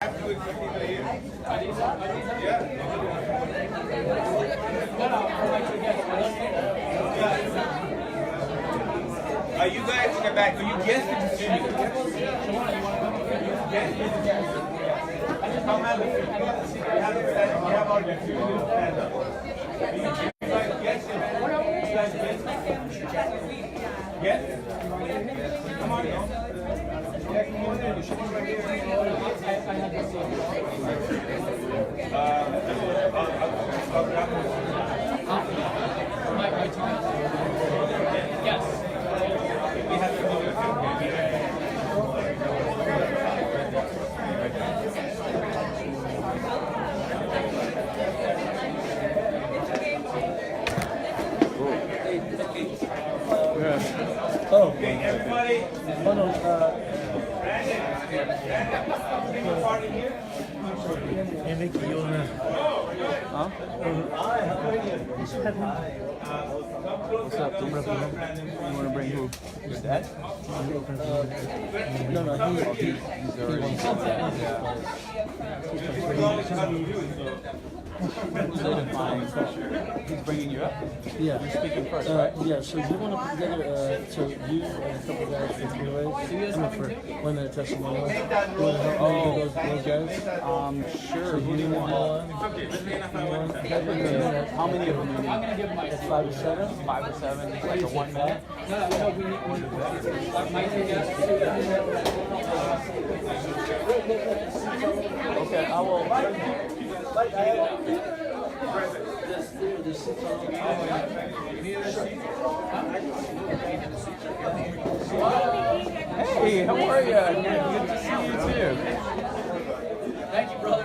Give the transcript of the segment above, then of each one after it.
You guys in the back, are you guests in the studio? Come have a seat. You have all your food. Stand up. You guys guests? You guys guests? Yes? Come on, yo. Yeah, come on in. You should be right here. Yes. We have to do it. Oh. Okay, everybody. Oh no. Brandon, party here? Hey Mickey, you wanna? Huh? What's up? You wanna bring who? Your dad? No, he's already. He's bringing you up? Yeah. You're speaking first, right? Yeah, so you want to put together, so you and a couple guys for giveaways? For 1 minute testimonial. You want to help those guys? Sure. So who do you want? How many of them do you need? 5 to 7? 5 to 7, like a 1 minute? No, we need Okay, I will. Hey, how are you? Good to see you too. Thank you, brother.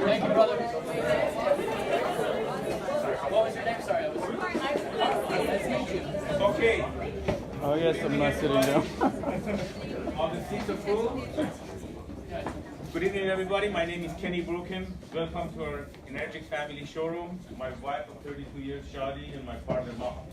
Thank you, brother. What was your name? Sorry, nice to meet you. Okay. Oh yes, I'm not sitting down. All the seats are full. Good evening, everybody. My name is Kenny Brookham. Welcome to our Enagic family showroom. My wife of 32 years, Shadi, and my partner, Mom.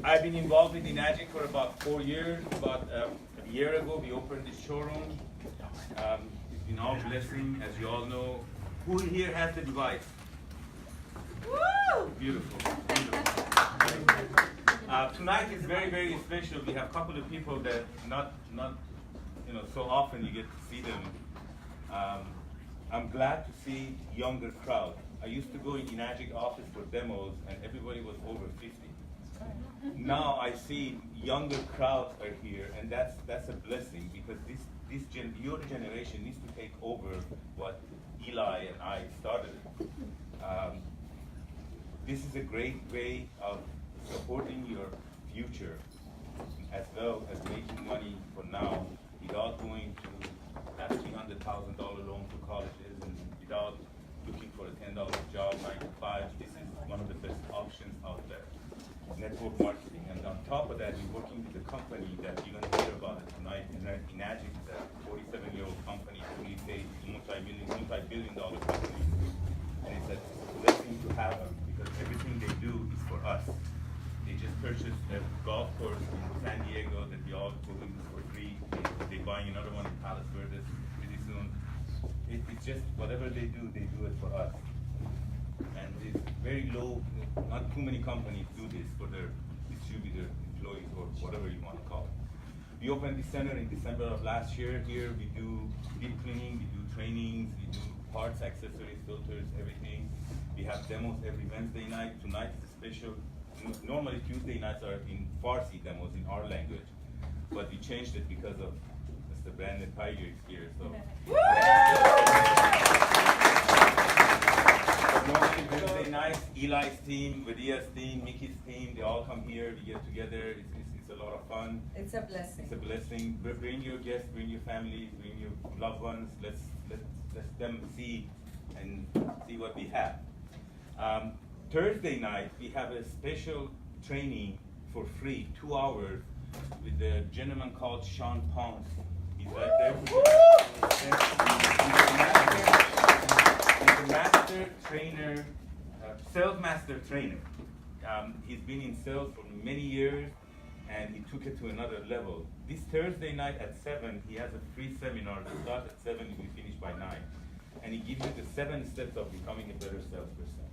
I've been involved with Enagic for about 4 years. About a year ago, we opened this showroom. It's been all blessing, as you all know. Who here has the device? Woo! Beautiful. Tonight is very, very special. We have a couple of people that not so often you get to see them. I'm glad to see younger crowd. I used to go in Enagic office for demos and everybody was over 50. Now I see younger crowds are here, and that's a blessing because your generation needs to take over what Eli and I started. This is a great way of supporting your future as well as making money for now without going to have $300,000 loan for colleges and without looking for a $10 job, 9 to 5. This is one of the best options out there. Network marketing, and on top of that, we're working with a company that you're going to hear about it tonight. Enagic is a 47-year-old company, fully paid, multi-billion-dollar company, and it's a blessing to have them because everything they do is for us. They just purchased a golf course in San Diego that we all go in for free. They're buying another one in Palos Verdes pretty soon. It's just whatever they do it for us. And it's very low, not too many companies do this for their distributor employees or whatever you want to call it. We opened this center in December of last year. Here we do deep cleaning, we do trainings, we do parts, accessories, filters, everything. We have demos every Wednesday night. Tonight is a special. Normally Tuesday nights are in Farsi demos in our language, but we changed it because of Mr. Brandon Tiger is here. So. Normally Wednesday nights, Eli's team, Vidia's team, Mickey's team, they all come here, we get together, it's a lot of fun. It's a blessing. It's a blessing. Bring your guests, bring your families, bring your loved ones, let them see what we have. Thursday night, we have a special training for free, 2 hours, with a gentleman called Sean Ponce. He's right there. master trainer, sales master trainer. He's been in sales for many years, and he took it to another level. This Thursday night at 7, he has a free seminar. It starts at 7, it will finish by 9. And he gives you the 7 steps of becoming a better salesperson.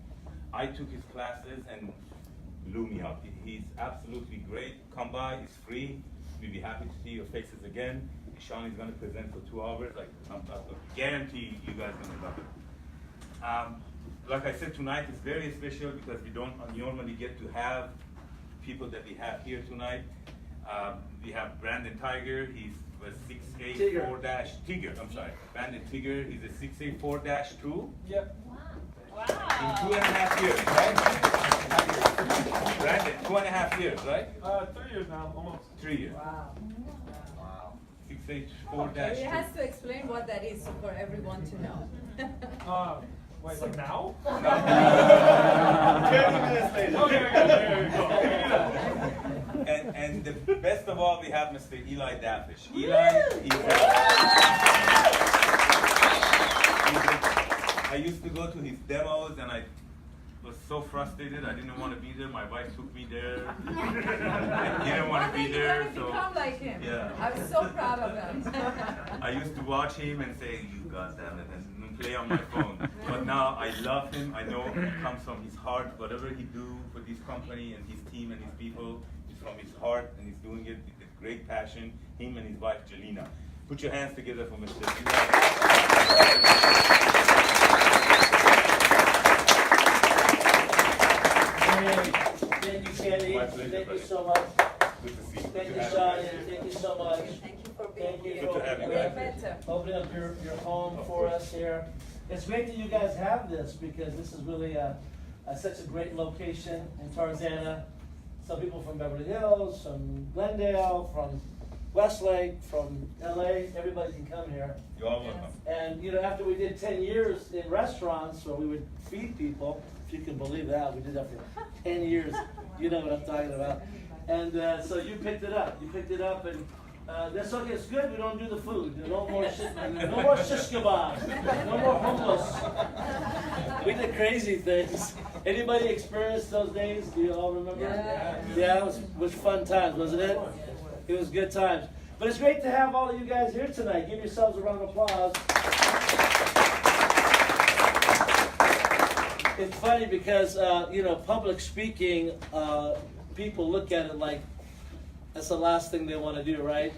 I took his classes and blew me up. He's absolutely great. Come by, it's free. We'll be happy to see your faces again. Sean is going to present for 2 hours. I guarantee you guys are going to love it. Like I said, tonight is very special because we don't normally get to have people that we have here tonight. We have Brandon Tiger. He's a 684- Tigger. I'm sorry, Brandon Tigger. He's a 684-2. Yep. Wow. In 2.5 years, right? Brandon, 2.5 years, right? 3 years now, almost. 3 years. Wow. 684-2. He has to explain what that is for everyone to know. Wait, like now? 30 minutes later. Okay. And the best of all, we have Mr. Eli Dafish. Eli, I used to go to his demos, and I was so frustrated. I didn't want to be there. My wife took me there. I didn't want to be there. You're gonna become like him. Yeah. I was so proud of him. I used to watch him and say, "You goddamn it," and play on my phone. But now I love him. I know it comes from his heart. Whatever he do for this company and his team and his people is from his heart, and he's doing it with a great passion. Him and his wife Jelena. Put your hands together for Mr. Thank you, Kenny. Thank you so much. Good to see you. Thank you, Sean. Thank you so much. Thank you for being Thank you here. Good to have you guys. Better. Opening up your home for us here. It's great that you guys have this because this is really such a great location in Tarzana. Some people from Beverly Hills, from Glendale, from Westlake, from LA, everybody can come here. You're all welcome. And after we did 10 years in restaurants where we would feed people, if you can believe that, we did that for 10 years. You know what I'm talking about. And so you picked it up. You picked it up, and that's okay. It's good. We don't do the food. No more shish kebabs. No more hummus. We did crazy things. Anybody experienced those days? Do you all remember? Yeah, it was fun times, wasn't it? It was good times. But it's great to have all of you guys here tonight. Give yourselves a round of applause. It's funny because, public speaking, people look at it like that's the last thing they want to do, right?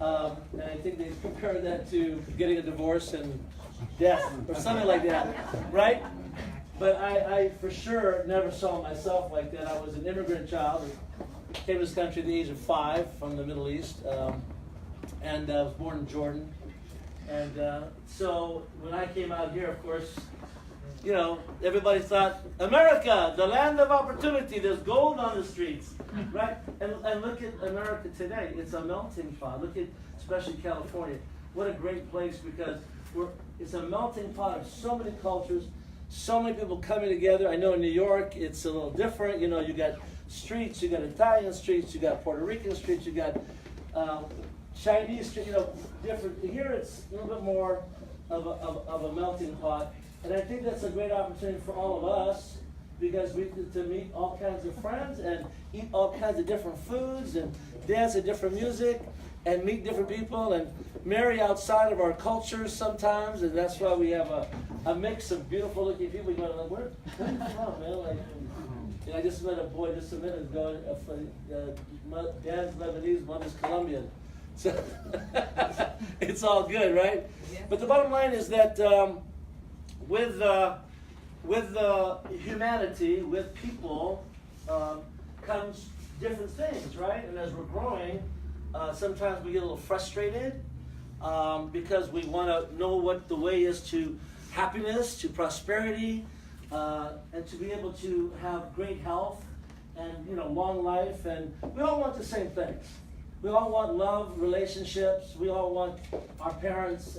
And I think they compare that to getting a divorce and death or something like that, right? But I for sure never saw myself like that. I was an immigrant child who came to this country at the age of 5 from the Middle East, and I was born in Jordan. And so when I came out here, of course, everybody thought, America, the land of opportunity, there's gold on the streets, right? And look at America today. It's a melting pot. Look at, especially California. What a great place because it's a melting pot of so many cultures, so many people coming together. I know in New York, it's a little different. You got streets, you got Italian streets, you got Puerto Rican streets, you got Chinese streets, different. Here it's a little bit more of a melting pot. And I think that's a great opportunity for all of us because we get to meet all kinds of friends and eat all kinds of different foods and dance to different music and meet different people and marry outside of our cultures sometimes. And that's why we have a mix of beautiful looking people. You go, where are you from, man? I just met a boy just a minute ago. Dad's Lebanese, mother's Colombian. So it's all good, right? Yeah. But the bottom line is that with humanity, with people, comes different things, right? And as we're growing, sometimes we get a little frustrated because we want to know what the way is to happiness, to prosperity, and to be able to have great health and long life. And we all want the same things. We all want love, relationships. We all want our parents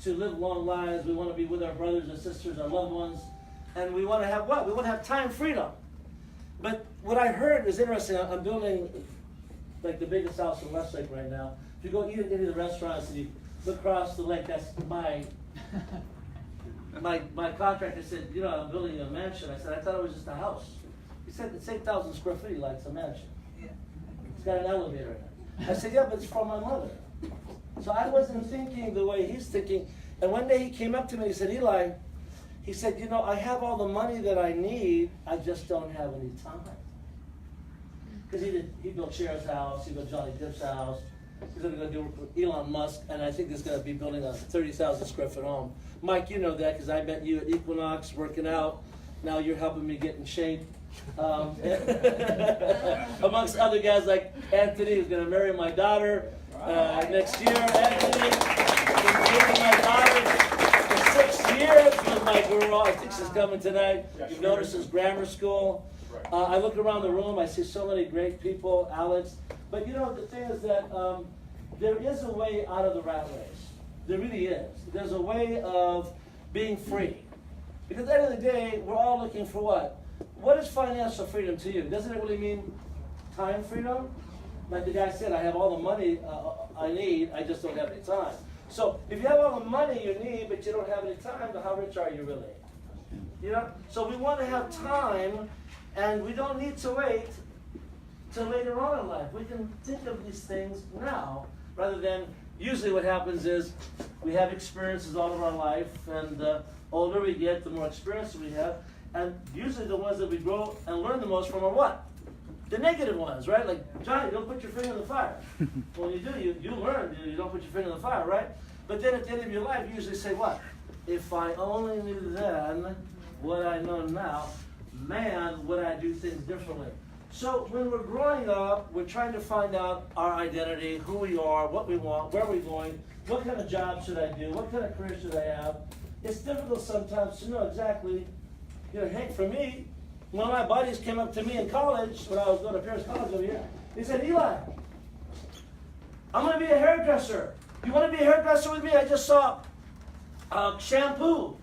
to live long lives. We want to be with our brothers and sisters, our loved ones. And we want to have what? We want to have time freedom. But what I heard was interesting. I'm building like the biggest house in Westlake right now. If you go eat at any of the restaurants and you look across the lake, that's my my contractor said, you know, I'm building you a mansion. I said, I thought it was just a house. He said, it's 8,000 square feet. He likes a mansion. It's got an elevator in it. I said, yeah, but it's for my mother. So I wasn't thinking the way he's thinking. And one day he came up to me and he said, Eli, he said, you know, I have all the money that I need. I just don't have any time. Because he built Cher's house. He built Johnny Depp's house. He's going to go do with Elon Musk, and I think he's going to be building a 30,000 square foot home. Mike, you know that because I met you at Equinox working out. Now you're helping me get in shape. Amongst other guys like Anthony, who's going to marry my daughter next year. Anthony is marrying my daughter for 6 years with my girl. I think she's coming tonight. You've noticed his grammar school. I look around the room. I see so many great people. Alex. But you know, the thing is that there is a way out of the rat race. There really is. There's a way of being free. Because at the end of the day, we're all looking for what? What is financial freedom to you? Doesn't it really mean time freedom? Like the guy said, I have all the money I need, I just don't have any time. So if you have all the money you need, but you don't have any time, then how rich are you really? You know? So we want to have time, and we don't need to wait till later on in life. We can think of these things now, rather than, usually what happens is we have experiences all of our life, and the older we get, the more experience we have, and usually the ones that we grow and learn the most from are what? The negative ones, right? Like, Johnny, don't put your finger in the fire. Well, you do, you learn, you don't put your finger in the fire, right? But then at the end of your life, you usually say what? If I only knew then what I know now, man, would I do things differently. So when we're growing up, we're trying to find out our identity, who we are, what we want, where we're going, what kind of job should I do, what kind of career should I have. It's difficult sometimes to know exactly, you know, hey, for me, one of my buddies came up to me in college, when I was going to Paris College over here, he said, Eli, I'm going to be a hairdresser. You want to be a hairdresser with me? I just saw Shampoo.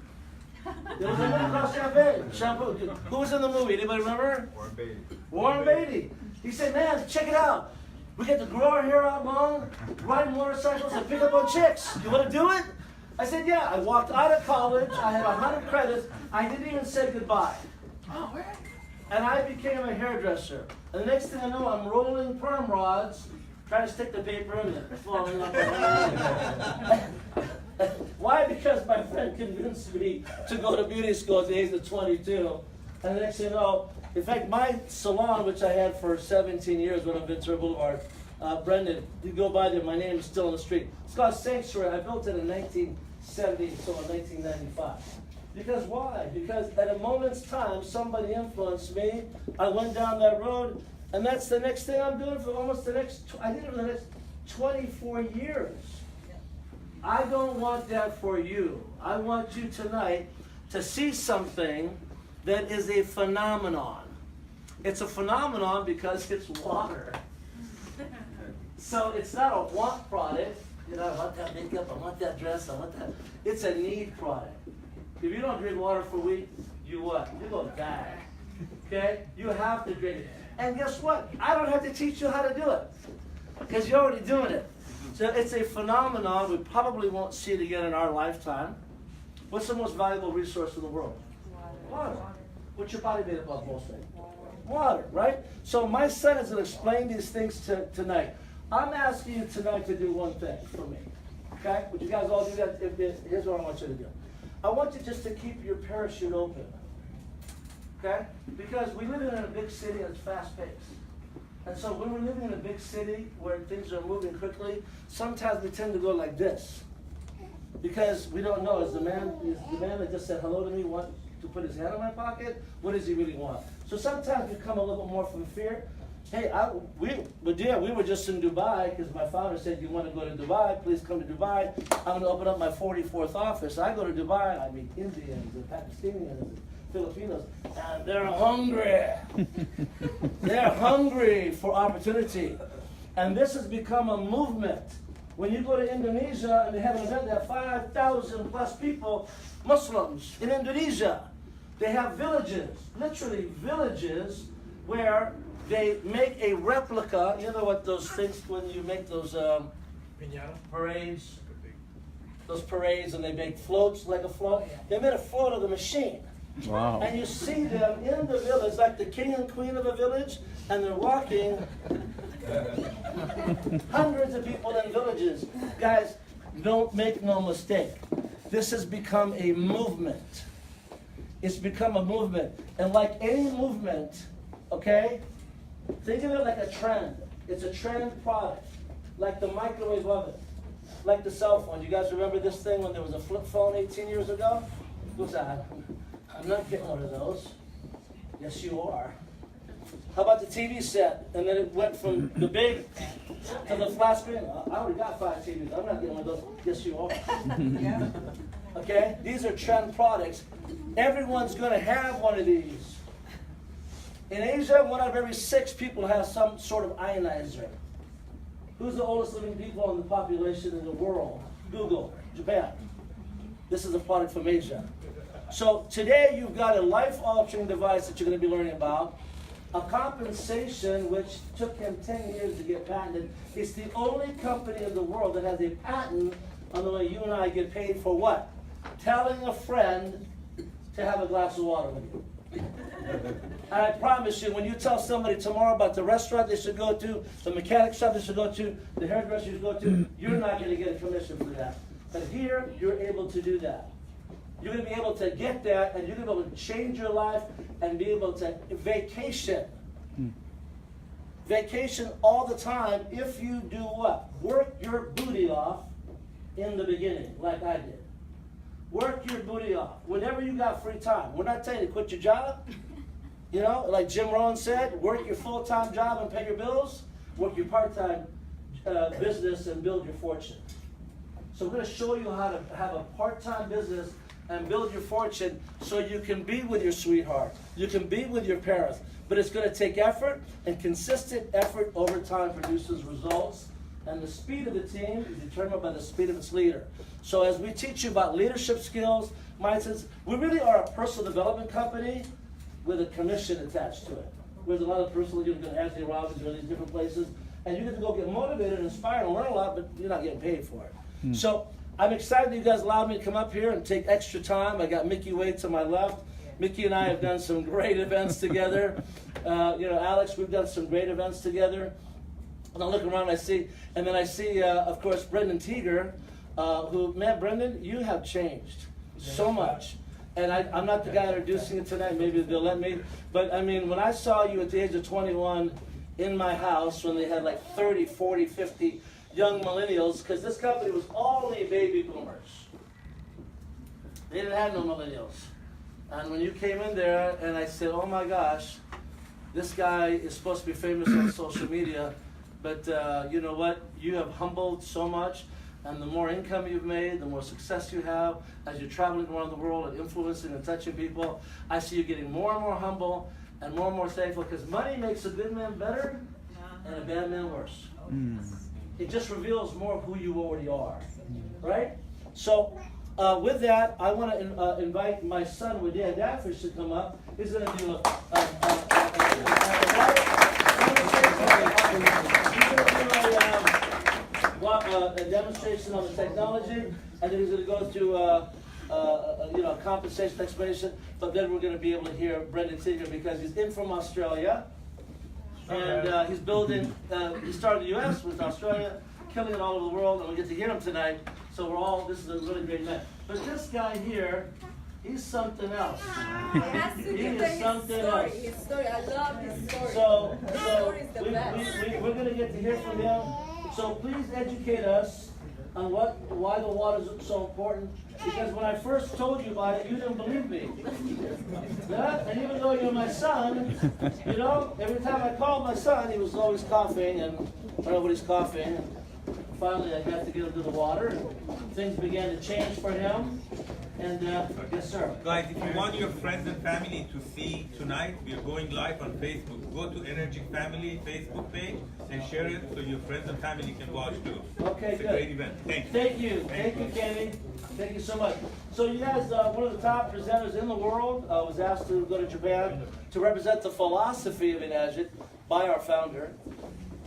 There was a movie called Shampoo. Who was in the movie? Anybody remember? Warren Beatty. Warren Beatty. He said, man, check it out. We get to grow our hair out long, ride motorcycles, and pick up on chicks. You want to do it? I said, yeah. I walked out of college. I had 100 credits. I didn't even say goodbye. And I became a hairdresser. And the next thing I know, I'm rolling perm rods, trying to stick the paper in there, falling off. Why? Because my friend convinced me to go to beauty school at the age of 22. And the next thing you know, in fact, my salon, which I had for 17 years when I lived in Boulevard, Brendan, you go by there, my name is still on the street. It's called Sanctuary. I built it in 1970, so in 1995. Because why? Because at a moment's time, somebody influenced me. I went down that road, and that's the next thing I'm doing for almost the next, I think for the next 24 years. I don't want that for you. I want you tonight to see something that is a phenomenon. It's a phenomenon because it's water. So it's not a want product. You know, I want that makeup, I want that dress, I want that. It's a need product. If you don't drink water for a week, you what? You go die. Okay? You have to drink it. And guess what? I don't have to teach you how to do it. Because you're already doing it. So it's a phenomenon. We probably won't see it again in our lifetime. What's the most valuable resource in the world? Water. What's your body made up of mostly? Water, right? So my son is going to explain these things tonight. I'm asking you tonight to do one thing for me. Okay? Would you guys all do that? Here's what I want you to do. I want you just to keep your parachute open. Okay? Because we live in a big city that's fast-paced. And so when we're living in a big city where things are moving quickly, sometimes we tend to go like this. Because we don't know, is the man that just said hello to me want to put his hand in my pocket? What does he really want? So sometimes we come a little bit more from fear. Hey, we were just in Dubai because my founder said, you want to go to Dubai, please come to Dubai. I'm going to open up my 44th office. I go to Dubai, I meet Indians and Pakistanians and Filipinos, and they're hungry. They're hungry for opportunity. And this has become a movement. When you go to Indonesia and they have an event, they have 5,000 plus people, Muslims in Indonesia. They have villages, literally villages, where they make a replica. You know what those things, when you make those parades, those parades, and they make floats like a float. They made a float of the machine. Wow. And you see them in the village, like the king and queen of a village, and they're walking. Hundreds of people in villages. Guys, don't make no mistake. This has become a movement. It's become a movement. And like any movement, okay, think of it like a trend. It's a trend product. Like the microwave oven. Like the cell phone. You guys remember this thing when there was a flip phone 18 years ago? Who's that? I'm not getting one of those. Yes, you are. How about the TV set? And then it went from the big to the flat screen. I already got 5 TVs. I'm not getting one of those. Yes, you are. Okay? These are trend products. Everyone's going to have one of these. In Asia, 1 out of every 6 people has some sort of ionizer. Who's the oldest living people in the population in the world? Google. Japan. This is a product from Asia. So today you've got a life-altering device that you're going to be learning about. A compensation which took him 10 years to get patented. It's the only company in the world that has a patent on the way you and I get paid for what? Telling a friend to have a glass of water with you. And I promise you, when you tell somebody tomorrow about the restaurant they should go to, the mechanic shop they should go to, the hairdresser you should go to, you're not going to get a commission for that. But here, you're able to do that. You're going to be able to get that, and you're going to be able to change your life and be able to vacation. Vacation all the time if you do what? Work your booty off in the beginning, like I did. Work your booty off. Whenever you got free time. We're not telling you to quit your job. You know, like Jim Rohn said, work your full-time job and pay your bills. Work your part-time business and build your fortune. So I'm going to show you how to have a part-time business and build your fortune so you can be with your sweetheart. You can be with your parents. But it's going to take effort, and consistent effort over time produces results. And the speed of the team is determined by the speed of its leader. So as we teach you about leadership skills, mindsets, we really are a personal development company with a commission attached to it. There's a lot of personal, you're going to Anthony Robbins or these different places, and you get to go get motivated and inspired and learn a lot, but you're not getting paid for it. So I'm excited that you guys allowed me to come up here and take extra time. I got Mickey Wade to my left. Mickey and I have done some great events together. Alex, we've done some great events together. And I look around, I see, of course, Brendan Teeger, man, Brendan, you have changed so much. And I'm not the guy introducing it tonight, maybe they'll let me. But I mean, when I saw you at the age of 21 in my house, when they had like 30, 40, 50 young millennials, because this company was only baby boomers. They didn't have no millennials. And when you came in there, and I said, oh my gosh, this guy is supposed to be famous on social media, but you know what? You have humbled so much, and the more income you've made, the more success you have, as you're traveling around the world and influencing and touching people, I see you getting more and more humble and more thankful, because money makes a good man better and a bad man worse. It just reveals more of who you already are, right? So with that, I want to invite my son, Wadia Dafish, to come up. He's going to do a demonstration on the technology, and then he's going to go through a compensation explanation. But then we're going to be able to hear Brendan Teeger, because he's in from Australia, and he's building. He started in the U.S., went to Australia, killing it all over the world, and we get to hear him tonight. So this is a really great man. But this guy here, he's something else. He has to give his story. His story. I love his story. So his story is the best. we're going to get to hear from him. So please educate us on why the water is so important. Because when I first told you about it, you didn't believe me. Yeah? And even though you're my son, every time I called my son, he was always coughing, and I don't know what he's coughing. Finally, I got to get him to the water, and things began to change for him. And yes, sir. Guys, if you want your friends and family to see tonight, we are going live on Facebook. Go to Enagic Family Facebook page and share it so your friends and family can watch too. Okay, it's good. a great event. Thank you. Thank you, Kenny. Thank you so much. So you guys, one of the top presenters in the world, was asked to go to Japan to represent the philosophy of Enagic by our founder.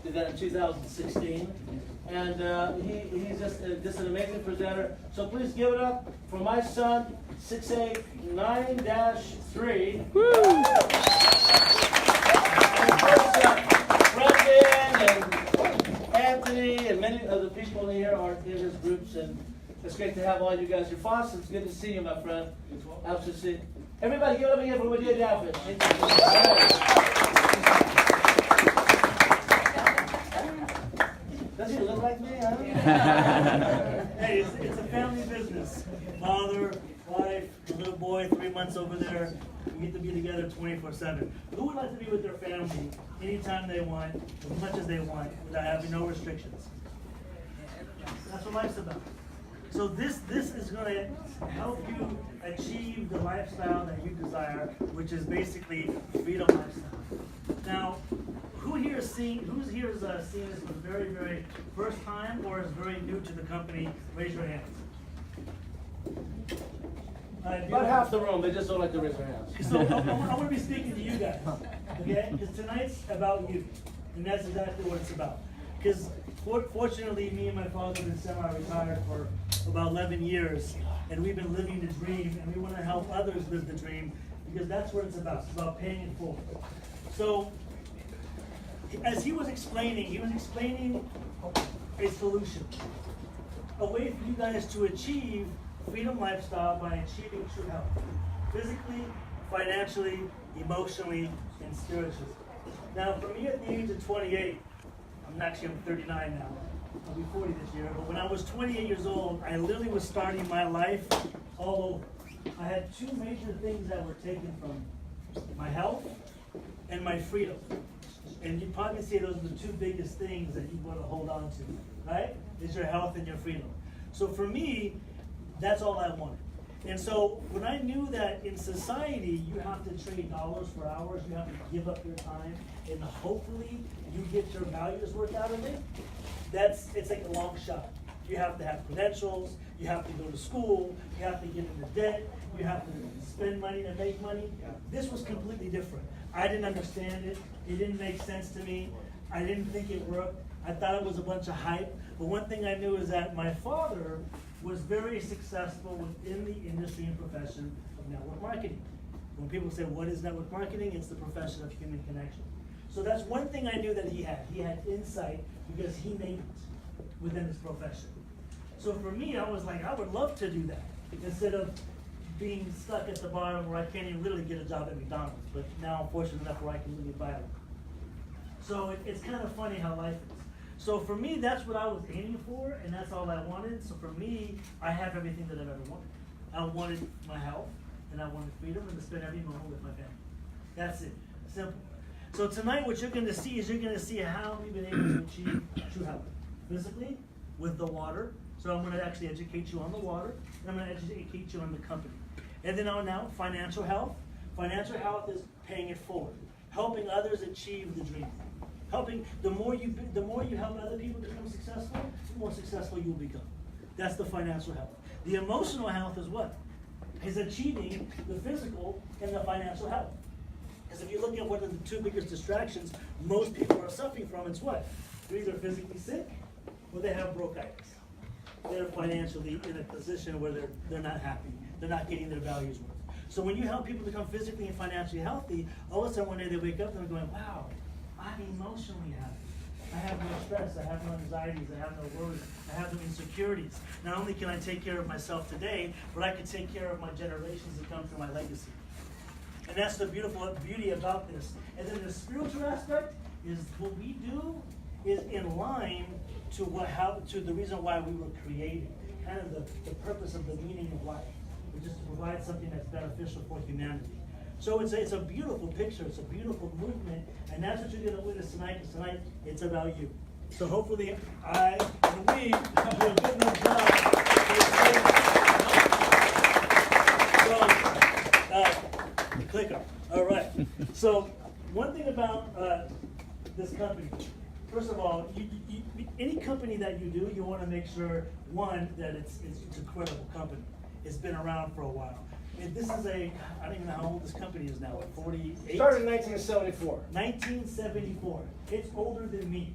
Did that in 2016. and he's just an amazing presenter. So please give it up for my son, 689-3. Woo! And of course, Brendan and Anthony and many of the people here are in his groups, and it's great to have all you guys. Your Foss, it's good to see you, my friend. Absolutely. Everybody, give it up again for Medea Outfit. Does he look like me? Huh? Hey, it's a family business. Father, wife, a little boy, 3 months over there. We get to be together 24/7. Who would like to be with their family anytime they want, as much as they want, without having no restrictions? That's what life's about. So this is going to help you achieve the lifestyle that you desire, which is basically freedom lifestyle. Now, who's here is seeing this for the very, very first time or is very new to the company? Raise your hands. About half the room, they just don't like to raise their hands. So I'm going to be speaking to you guys, okay? Because tonight's about you, and that's exactly what it's about. Because fortunately, me and my father have been semi-retired for about 11 years, and we've been living the dream, and we want to help others live the dream, because that's what it's about. It's about paying it forward. So, as he was explaining a solution, a way for you guys to achieve freedom lifestyle by achieving true health, physically, financially, emotionally, and spiritually. Now, for me at the age of 28, I'm 39 now, I'll be 40 this year, but when I was 28 years old, I literally was starting my life all over. I had two major things that were taken from me: my health and my freedom. And you'd probably say those are the two biggest things that you want to hold on to, right? Is your health and your freedom. So for me, that's all I wanted. And so when I knew that in society, you have to trade dollars for hours, you have to give up your time, and hopefully you get your values worked out of it, it's like a long shot. You have to have credentials, you have to go to school, you have to get into debt, you have to spend money to make money. This was completely different. I didn't understand it. It didn't make sense to me. I didn't think it worked. I thought it was a bunch of hype. But one thing I knew is that my father was very successful within the industry and profession of network marketing. When people say, what is network marketing? It's the profession of human connection. So that's one thing I knew that he had. He had insight because he made it within his profession. So for me, I was like, I would love to do that instead of being stuck at the bottom where I can't even literally get a job at McDonald's. But now I'm fortunate enough where I can really buy one. So it's kind of funny how life is. So for me, that's what I was aiming for, and that's all I wanted. So for me, I have everything that I've ever wanted. I wanted my health, and I wanted freedom, and to spend every moment with my family. That's it. Simple. So tonight, what you're going to see is you're going to see how we've been able to achieve true health. Physically, with the water. So I'm going to actually educate you on the water, and I'm going to educate you on the company. And then on now, financial health. Financial health is paying it forward, helping others achieve the dream. The more you help other people become successful, the more successful you'll become. That's the financial health. The emotional health is what? Is achieving the physical and the financial health. Because if you look at what are the two biggest distractions most people are suffering from, it's what? They're either physically sick or they have bronchitis. They're financially in a position where they're not happy. They're not getting their values worth. So when you help people become physically and financially healthy, all of a sudden one day they wake up and they're going, wow, I'm emotionally happy. I have no stress, I have no anxieties, I have no worries, I have no insecurities. Not only can I take care of myself today, but I can take care of my generations that come through my legacy. And that's the beauty about this. And then the spiritual aspect is what we do is in line to the reason why we were created. Kind of the purpose of the meaning of life, which is to provide something that's beneficial for humanity. So it's a beautiful picture, it's a beautiful movement, and that's what you're going to witness tonight, because tonight it's about you. So hopefully I and we do a good enough job. So, clicker. All right. So one thing about this company, first of all, any company that you do, you want to make sure, one, that it's a credible company. It's been around for a while. this is I don't even know how old this company is now, 48? Started in 1974. 1974. It's older than me.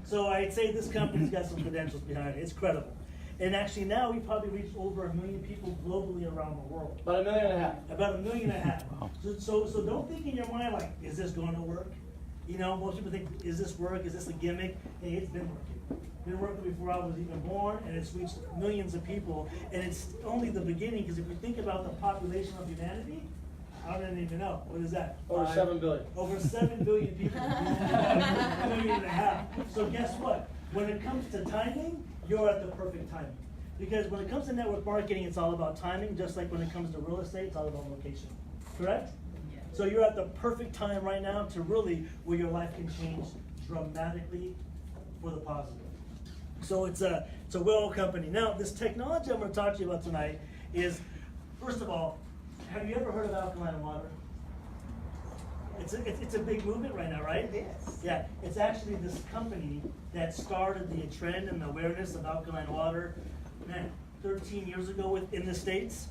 So I'd say this company's got some credentials behind it. It's credible. And actually now we probably reached over 1 million people globally around the world. About 1.5 million. About 1.5 million. So don't think in your mind like, is this going to work? You know, most people think, is this work? Is this a gimmick? Hey, it's been working. Been working before I was even born, and it's reached millions of people. And it's only the beginning, because if you think about the population of humanity, I don't even know. What is that? Over 7 billion. Over 7 billion people. 1.5 million. So guess what? When it comes to timing, you're at the perfect timing. Because when it comes to network marketing, it's all about timing, just like when it comes to real estate, it's all about location. Correct? So you're at the perfect time right now to really where your life can change dramatically for the positive. So it's a well company. Now, this technology I'm going to talk to you about tonight is, first of all, have you ever heard of alkaline water? It's a big movement right now, right? It is. Yeah, it's actually this company that started the trend and the awareness of alkaline water, 13 years ago within the States,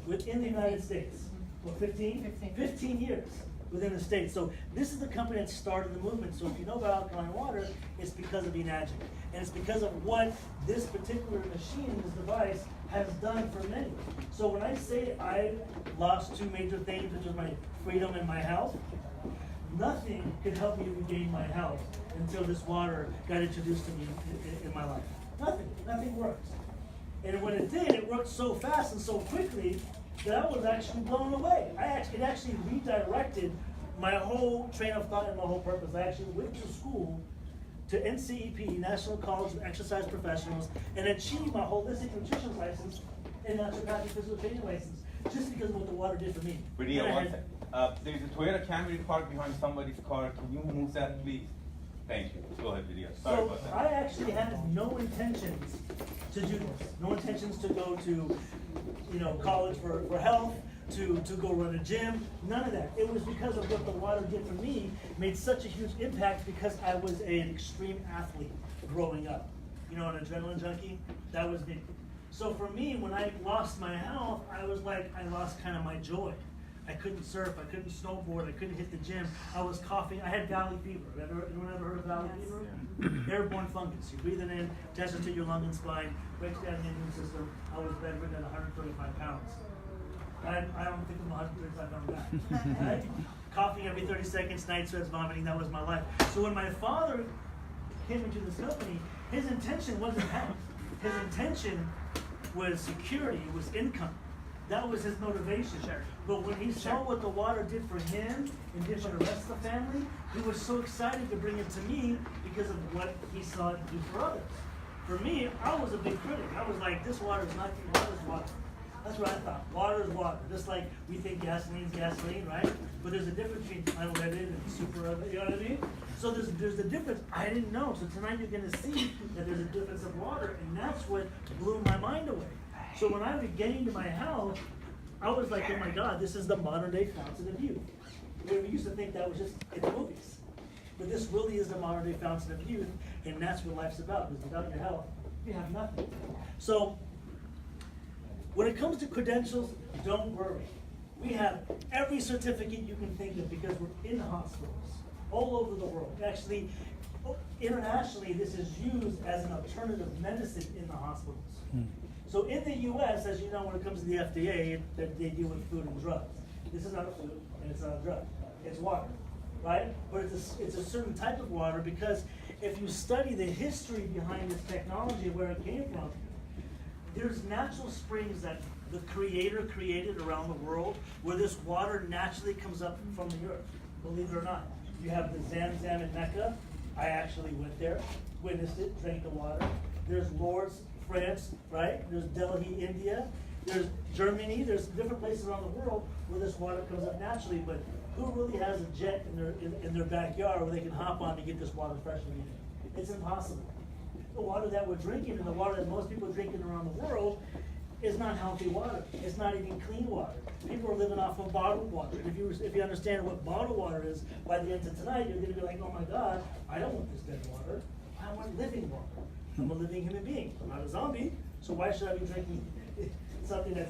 within the United States. Well, 15? 15 years within the States. So this is the company that started the movement. So if you know about alkaline water, it's because of Enagic. And it's because of what this particular machine, this device, has done for many. So when I say I lost 2 major things, which is my freedom and my health, nothing could help me regain my health until this water got introduced to me in my life. Nothing works. And when it did, it worked so fast and so quickly that I was actually blown away. It actually redirected my whole train of thought and my whole purpose. I actually went to school to NCEP, National College of Exercise Professionals, and achieved my holistic nutrition license and naturopathic physical training license just because of what the water did for me. There's a Toyota Camry parked behind somebody's car. Can you move that, please? Thank you. Go ahead, video. Sorry So about that. I actually had no intentions to do this. No intentions to go to, college for health, to go run a gym, none of that. It was because of what the water did for me, made such a huge impact because I was an extreme athlete growing up. An adrenaline junkie, that was me. So for me, when I lost my health, I was like, I lost kind of my joy. I couldn't surf, I couldn't snowboard, I couldn't hit the gym. I was coughing, I had valley fever. Anyone ever heard of valley fever? Airborne fungus. You breathe it in, attaches to your lung and spine, breaks down the immune system. I was bedridden at 135 pounds. I don't think I'm 135 pounds back. Right? Coughing every 30 seconds, night sweats, vomiting, that was my life. So when my father came into this company, his intention wasn't health. His intention was security, was income. That was his motivation. Sure. But when he saw what the water did for him and did for the rest of the family, he was so excited to bring it to me because of what he saw it do for others. For me, I was a big critic. I was like, this water is nothing, water is water. That's what I thought. Water is water. Just like we think gasoline is gasoline, right? But there's a difference between unleaded and super, you know what I mean? So there's a difference. I didn't know. So tonight you're going to see that there's a difference of water, and that's what blew my mind away. So when I regained my health, I was like, oh my God, this is the modern day fountain of youth. We used to think that was just in the movies. But this really is the modern day fountain of youth, and that's what life's about, because without your health, you have nothing. So when it comes to credentials, don't worry. We have every certificate you can think of because we're in the hospitals all over the world. Actually, internationally, this is used as an alternative medicine in the hospitals. So in the U.S., as you know, when it comes to the FDA, they deal with food and drugs. This is not a food, and it's not a drug. It's water, right? But it's a certain type of water because if you study the history behind this technology, where it came from, there's natural springs that the Creator created around the world where this water naturally comes up from the earth, believe it or not. You have the Zamzam in Mecca. I actually went there, witnessed it, drank the water. There's Lourdes, France, right? There's Delhi, India. There's Germany. There's different places around the world where this water comes up naturally, but who really has a jet in their backyard where they can hop on to get this water fresh and eat it? It's impossible. The water that we're drinking and the water that most people are drinking around the world is not healthy water. It's not even clean water. People are living off of bottled water. And if you understand what bottled water is, by the end of tonight, you're going to be like, oh my God, I don't want this dead water. I want living water. I'm a living human being. I'm not a zombie, so why should I be drinking something that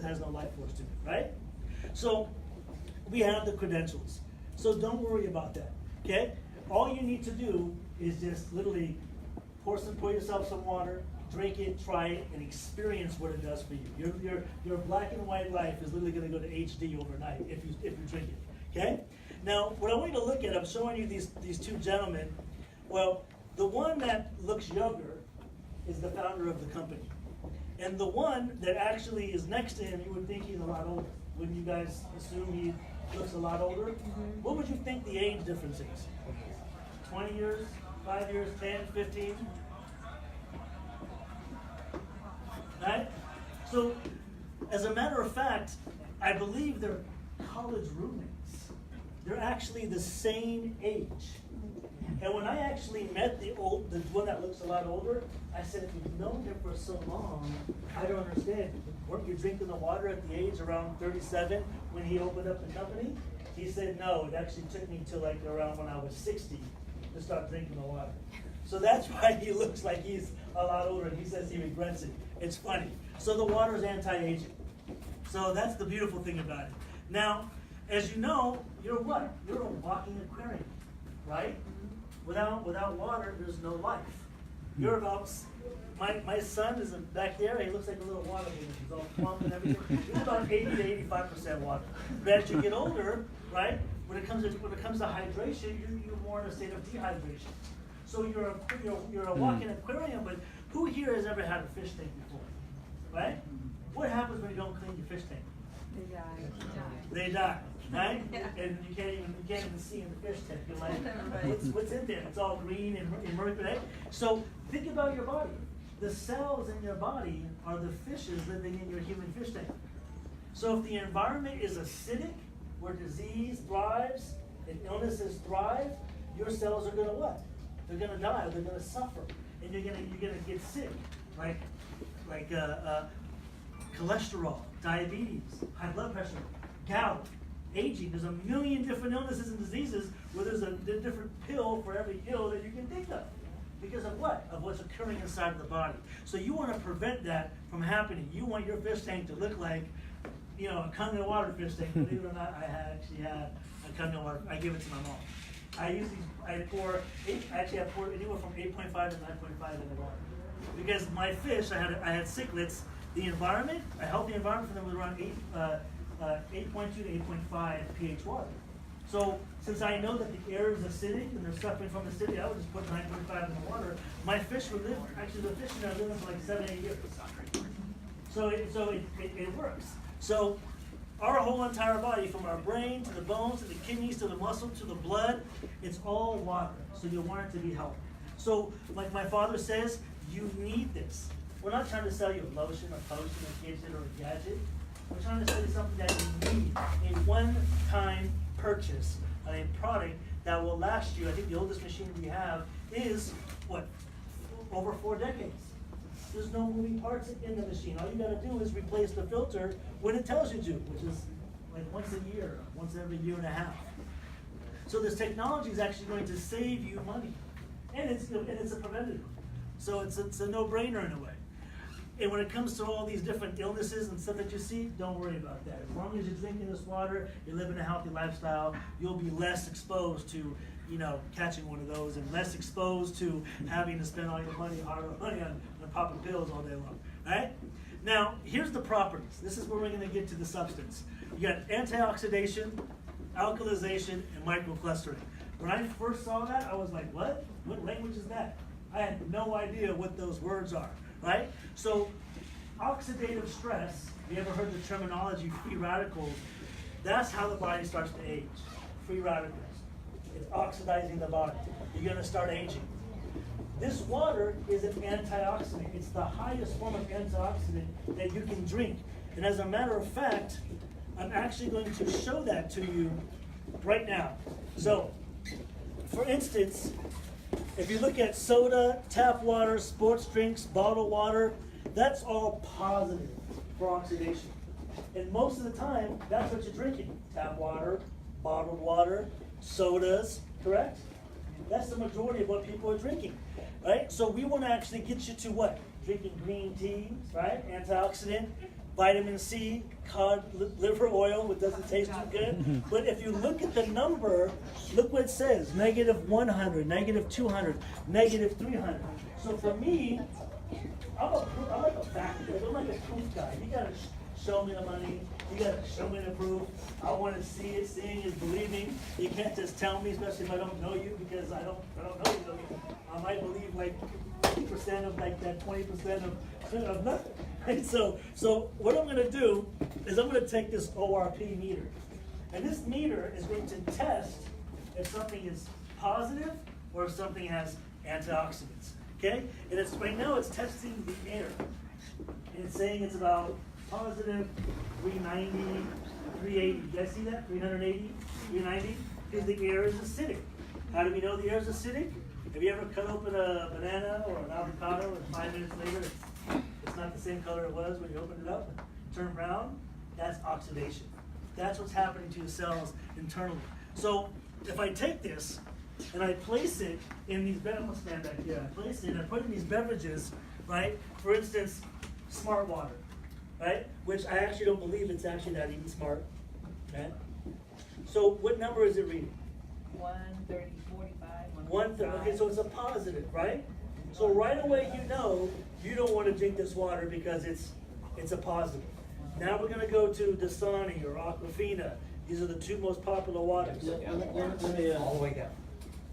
has no life force to it, right? So we have the credentials. So don't worry about that, okay? All you need to do is just literally pour yourself some water, drink it, try it, and experience what it does for you. Your black and white life is literally going to go to HD overnight if you drink it, okay? Now, what I want you to look at, I'm showing you these two gentlemen. Well, the one that looks younger is the founder of the company. And the one that actually is next to him, you would think he's a lot older. Wouldn't you guys assume he looks a lot older? Mm-hmm. What would you think the age difference is? 20 years, 5 years, 10, 15? Right? So, as a matter of fact, I believe they're college roommates. They're actually the same age. And when I actually met the one that looks a lot older, I said, if you've known him for so long, I don't understand. Weren't you drinking the water at the age around 37 when he opened up the company? He said, no, it actually took me till like around when I was 60 to start drinking the water. So that's why he looks like he's a lot older, and he says he regrets it. It's funny. So the water is anti-aging. So that's the beautiful thing about it. Now, as you know, you're what? You're a walking aquarium, right? Without water, there's no life. You're about, my son is back there, he looks like a little water balloon. He's all plump and everything. He's about 80 to 85% water. But as you get older, right, when it comes to hydration, you're more in a state of dehydration. So you're a walking aquarium, but who here has ever had a fish tank before? Right? What happens when you don't clean your fish tank? They die, right? And you can't even see in the fish tank. You're like, what's in there? It's all green and mercury, right? So think about your body. The cells in your body are the fishes living in your human fish tank. So if the environment is acidic, where disease thrives and illnesses thrive, your cells are gonna what? They're gonna die. They're gonna suffer, and you're gonna get sick, like cholesterol, diabetes, high blood pressure, gout, aging. There's a million different illnesses and diseases where there's a different pill for every ill that you can think of. Because of what? Of what's occurring inside of the body. So you want to prevent that from happening. You want your fish tank to look like, a Kangen water fish tank. Believe it or not, I actually had a Kangen water. I give it to my mom. I pour anywhere from 8.5 to 9.5 in the water. Because my fish, I had cichlids. The environment, a healthy environment for them was around 8.2 to 8.5 pH water. So since I know that the air is acidic and they're suffering from acidity, I would just put 9.5 in the water. My fish would live, actually the fish in there living for like 7, 8 years. So it works. So our whole entire body, from our brain to the bones to the kidneys to the muscle to the blood, it's all water. So you want it to be healthy. So like my father says, you need this. We're not trying to sell you a lotion, a potion, a gadget, or a gadget. We're trying to sell you something that you need, a one-time purchase of a product that will last you. I think the oldest machine we have is, what, over 4 decades. There's no moving parts in the machine. All you gotta do is replace the filter when it tells you to, which is like once a year, once every year and a half. So this technology is actually going to save you money. And it's a preventative. So it's a no-brainer in a way. And when it comes to all these different illnesses and stuff that you see, don't worry about that. As long as you're drinking this water, you're living a healthy lifestyle, you'll be less exposed to, catching one of those, and less exposed to having to spend all your money, hard money on popping pills all day long. All right? Now, here's the properties. This is where we're going to get to the substance. You got antioxidation, alkalization, and microclustering. When I first saw that, I was like, what? What language is that? I had no idea what those words are. Right? So, oxidative stress, have you ever heard the terminology free radicals? That's how the body starts to age. Free radicals. It's oxidizing the body. You're going to start aging. This water is an antioxidant. It's the highest form of antioxidant that you can drink. And as a matter of fact, I'm actually going to show that to you right now. So, for instance, if you look at soda, tap water, sports drinks, bottled water, that's all positive for oxidation. And most of the time, that's what you're drinking. Tap water, bottled water, sodas, correct? That's the majority of what people are drinking, right? So we want to actually get you to what? Drinking green tea, right? Antioxidant. vitamin C, cod liver oil, which doesn't taste too good. But if you look at the number, look what it says, -100, -200, -300. So for me, I'm like a factor. I'm like a proof guy. You gotta show me the money. You gotta show me the proof. I want to see it. Seeing is believing. You can't just tell me, especially if I don't know you, because I don't know you. I might believe like 50% of like that 20% of nothing. Right? So what I'm gonna do is I'm gonna take this ORP meter, and this meter is going to test if something is positive or if something has antioxidants. Okay? And it's right now it's testing the air. And it's saying it's about positive 390, 380. You guys see that? 380, 390? Because the air is acidic. How do we know the air is acidic? Have you ever cut open a banana or an avocado and 5 minutes later it's not the same color it was when you opened it up and turned brown? That's oxidation. That's what's happening to your cells internally. So if I take this and I place it in these beverages, I'm gonna stand back here. I place it and I put it in these beverages, right? For instance, smart water, right? Which I actually don't believe it's actually that even smart, right? So what number is it reading? 130, 45, 130. Okay, so it's a positive, right? So right away you know you don't want to drink this water because it's a positive. Now we're gonna go to Dasani or Aquafina. These are the two most popular waters. All the way down.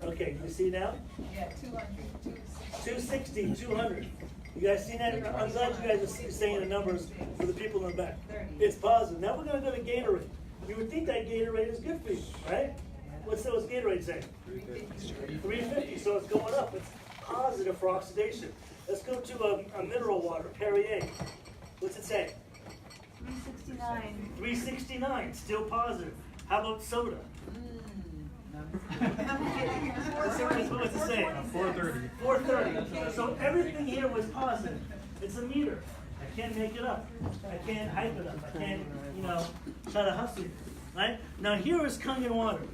Okay, you see now? Yeah, 200, 260, 200. You guys see that? I'm glad you guys are saying the numbers for the people in the back. It's positive. Now we're gonna go to Gatorade. You would think that Gatorade is good for you, right? What's Gatorade saying? 350, so it's going up. It's positive for oxidation. Let's go to a mineral water, Perrier. What's it say? 369. 369, still positive. How about soda? What's it say? 430. 430. So everything here was positive. It's a meter. I can't make it up. I can't hype it up. I can't, try to hustle it. Right? Now here is Kangen water.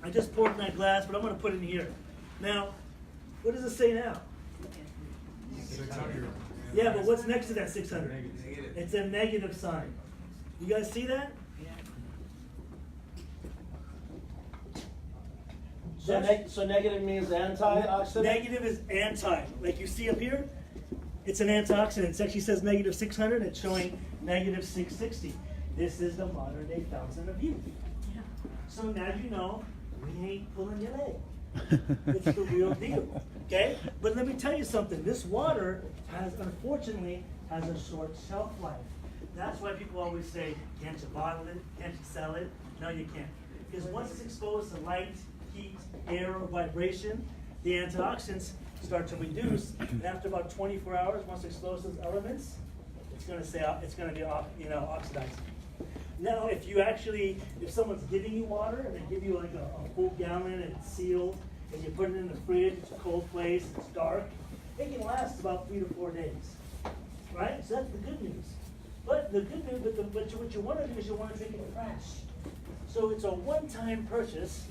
I just poured in that glass, but I'm going to put it in here. Now, what does it say now? 600. Yeah, but what's next to that 600? It's a negative sign. You guys see that? So negative means antioxidant? Negative is anti. Like you see up here, it's an antioxidant. It actually says negative 600. It's showing negative 660. This is the modern day fountain of youth. So now you know we ain't pulling your leg. It's the real deal. Okay? But let me tell you something. This water unfortunately has a short shelf life. That's why people always say, can't you bottle it? Can't you sell it? No, you can't. Because once it's exposed to light, heat, air, or vibration, the antioxidants start to reduce. And after about 24 hours, once exposed to those elements, it's going to be oxidizing. Now, if someone's giving you water and they give you like a full gallon and it's sealed, and you put it in the fridge, it's a cold place, it's dark, it can last about 3 to 4 days, right? So that's the good news. But the good news, but what you want to do is you want to drink it fresh. So it's a one-time purchase.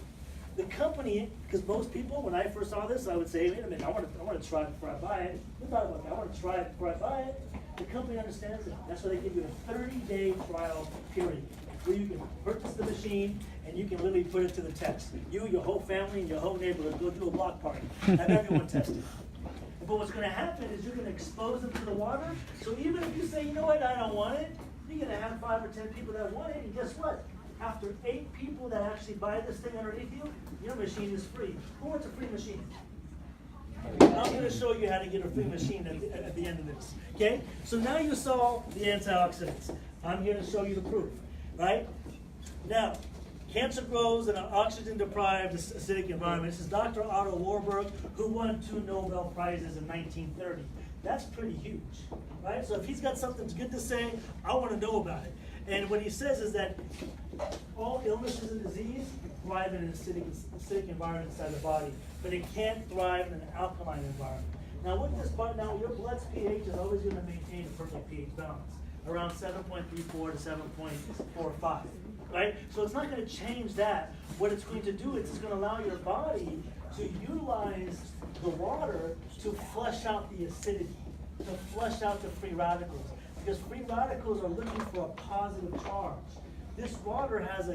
The company, because most people, when I first saw this, I would say, wait a minute, I want to try it before I buy it. We thought about that. I want to try it before I buy it. The company understands it. That's why they give you a 30-day trial period where you can purchase the machine and you can literally put it to the test. You, your whole family, and your whole neighborhood go do a block party. Have everyone test it. But what's going to happen is you're going to expose them to the water. So even if you say, you know what, I don't want it, you're going to have 5 or 10 people that want it. And guess what? After 8 people that actually buy this thing underneath you, your machine is free. Who wants a free machine? I'm going to show you how to get a free machine at the end of this. Okay? So now you saw the antioxidants. I'm here to show you the proof. Right? Now, cancer grows in an oxygen-deprived acidic environment. This is Dr. Otto Warburg, who won 2 Nobel Prizes in 1930. That's pretty huge. Right? So if he's got something good to say, I want to know about it. And what he says is that all illnesses and disease thrive in an acidic environment inside the body, but it can't thrive in an alkaline environment. Now, your blood's pH is always going to maintain a perfect pH balance, around 7.34 to 7.45, right? So it's not going to change that. What it's going to do is it's going to allow your body to utilize the water to flush out the acidity, to flush out the free radicals. because free radicals are looking for a positive charge. This water has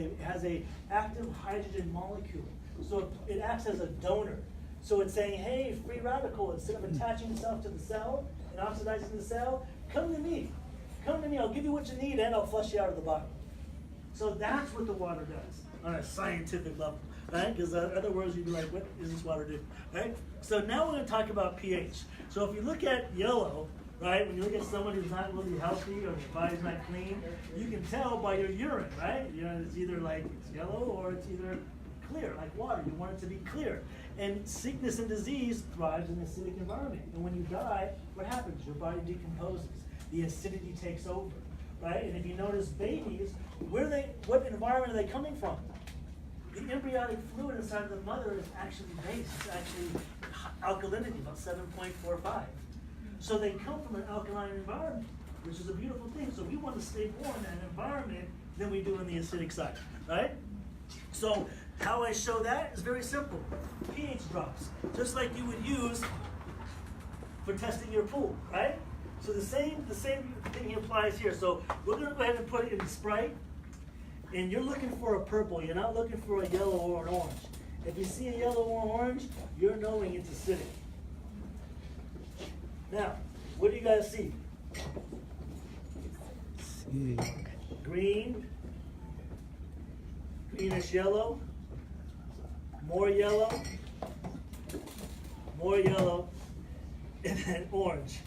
a active hydrogen molecule, so it acts as a donor. So it's saying, hey, free radical, instead of attaching itself to the cell and oxidizing the cell, come to me. Come to me, I'll give you what you need and I'll flush you out of the bottle. So that's what the water does on a scientific level, right? Because in other words, you'd be like, what does this water do, right? So now we're going to talk about pH. So if you look at yellow, right, when you look at someone who's not really healthy or their body's not clean, you can tell by your urine, right? You know, it's either like it's yellow or it's either clear, like water. You want it to be clear. And sickness and disease thrives in an acidic environment. And when you die, what happens? Your body decomposes. The acidity takes over, right? And if you notice babies, what environment are they coming from? The embryonic fluid inside of the mother is actually base. It's actually alkalinity, about 7.45. So they come from an alkaline environment, which is a beautiful thing. So we want to stay more in that environment than we do on the acidic side, right? So how I show that is very simple. pH drops, just like you would use for testing your pool, right? So the same thing applies here. So we're going to go ahead and put it in Sprite, and you're looking for a purple. You're not looking for a yellow or an orange. If you see a yellow or orange, you're knowing it's acidic. Now, what do you guys see? Green, greenish yellow, more yellow, and then orange.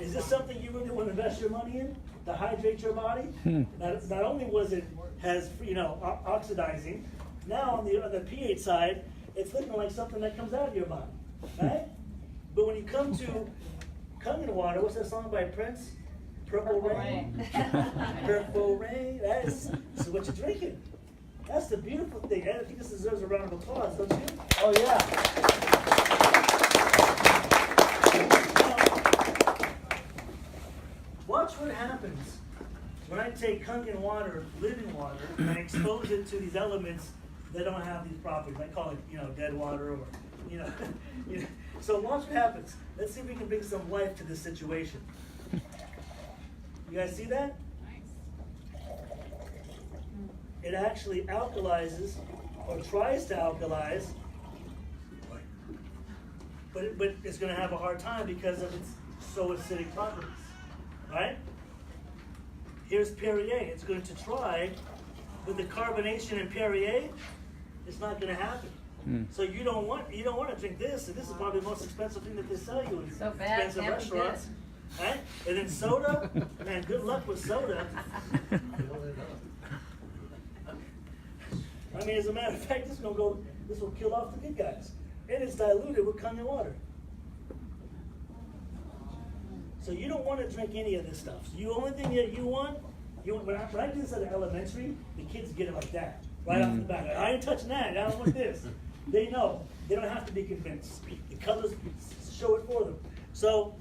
Is this something you really want to invest your money in to hydrate your body? Not only was it oxidizing, now on the pH side, it's looking like something that comes out of your body, right? But when you come to Kangen water, what's that song by Prince? Purple Rain. Purple Rain. That's what you're drinking. That's the beautiful thing. I think this deserves a round of applause, don't you? Oh yeah. Watch what happens when I take Kangen water, living water, and I expose it to these elements that don't have these properties. I call it, dead water, or So watch what happens. Let's see if we can bring some life to this situation. You guys see that? It actually alkalizes, or tries to alkalize, but it's going to have a hard time because of its so acidic properties, right? Here's Perrier. It's going to try, with the carbonation in Perrier, it's not going to happen. So you don't want to drink this, and this is probably the most expensive thing that they sell you in expensive restaurants, right? And then soda, man, good luck with soda. I mean, as a matter of fact, this will kill off the good guys, and it's diluted with Kangen water. So you don't want to drink any of this stuff. So the only thing that you want when I do this at elementary, the kids get it like that, right off the bat. I ain't touching that. I don't want this. They know. They don't have to be convinced. The colors show it for them. So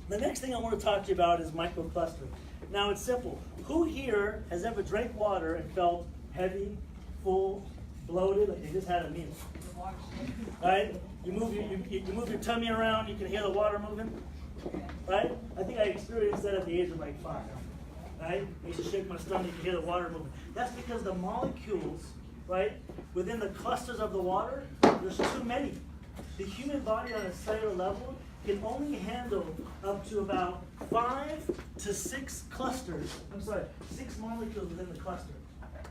the next thing I want to talk to you about is microclustering. Now it's simple. Who here has ever drank water and felt heavy, full, bloated, like they just had a meal? Right? You move your tummy around, you can hear the water moving. Right? I think I experienced that at the age of like 5. Right? I used to shake my stomach, you can hear the water moving. That's because the molecules, right, within the clusters of the water, there's too many. The human body on a cellular level can only handle up to about 5 to 6 clusters. 6 molecules within the cluster.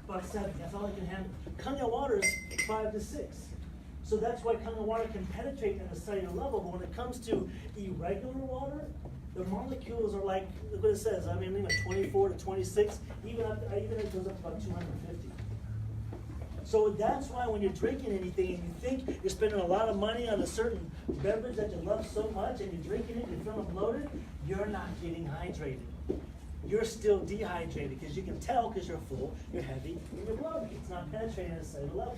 About 7, that's all it can handle. Kangen water is 5 to 6. So that's why Kangen water can penetrate at a cellular level, but when it comes to irregular water, the molecules are like, look what it says, I mean, like 24 to 26, even it goes up to about 250. So that's why when you're drinking anything and you think you're spending a lot of money on a certain beverage that you love so much and you're drinking it, you're feeling bloated, you're not getting hydrated. You're still dehydrated because you can tell because you're full, you're heavy, and you're bloated. It's not penetrating at a cellular level.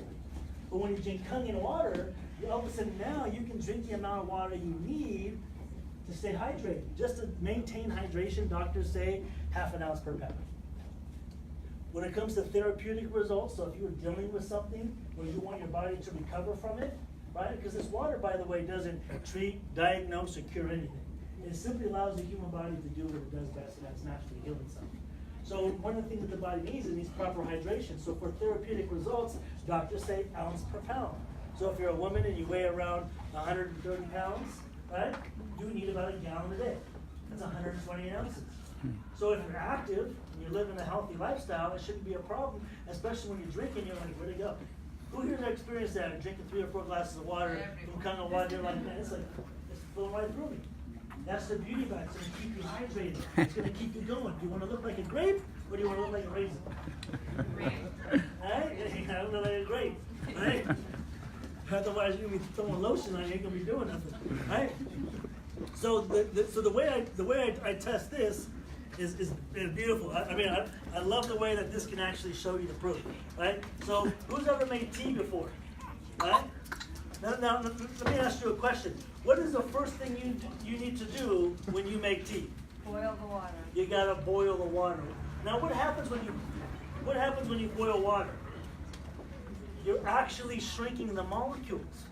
But when you drink Kangen water, all of a sudden now you can drink the amount of water you need to stay hydrated. Just to maintain hydration, doctors say ½ an ounce per pound. When it comes to therapeutic results, so if you were dealing with something where you want your body to recover from it, right? Because this water, by the way, doesn't treat, diagnose, or cure anything. It simply allows the human body to do what it does best, and that's naturally heal itself. So one of the things that the body needs, it needs proper hydration. So for therapeutic results, doctors say ounce per pound. So if you're a woman and you weigh around 130 pounds, right, you need about a gallon a day. That's 120 ounces. So if you're active and you're living a healthy lifestyle, it shouldn't be a problem, especially when you're drinking, you're like, where'd it go? Who here has experienced that, drinking 3 or 4 glasses of water from Kangen water, you're like, man, it's flowing right through me. That's the beauty about it. It's going to keep you hydrated. It's going to keep you going. Do you want to look like a grape, or do you want to look like a raisin? Right? I don't look like a grape, right? Otherwise, you're going to be throwing lotion on you. You ain't going to be doing nothing, right? So the way I test this is beautiful. I love the way that this can actually show you the proof, right? So who's ever made tea before, right? Now let me ask you a question. What is the first thing you need to do when you make tea? Boil the water. You gotta boil the water. Now what happens when you boil water? You're actually shrinking the molecules.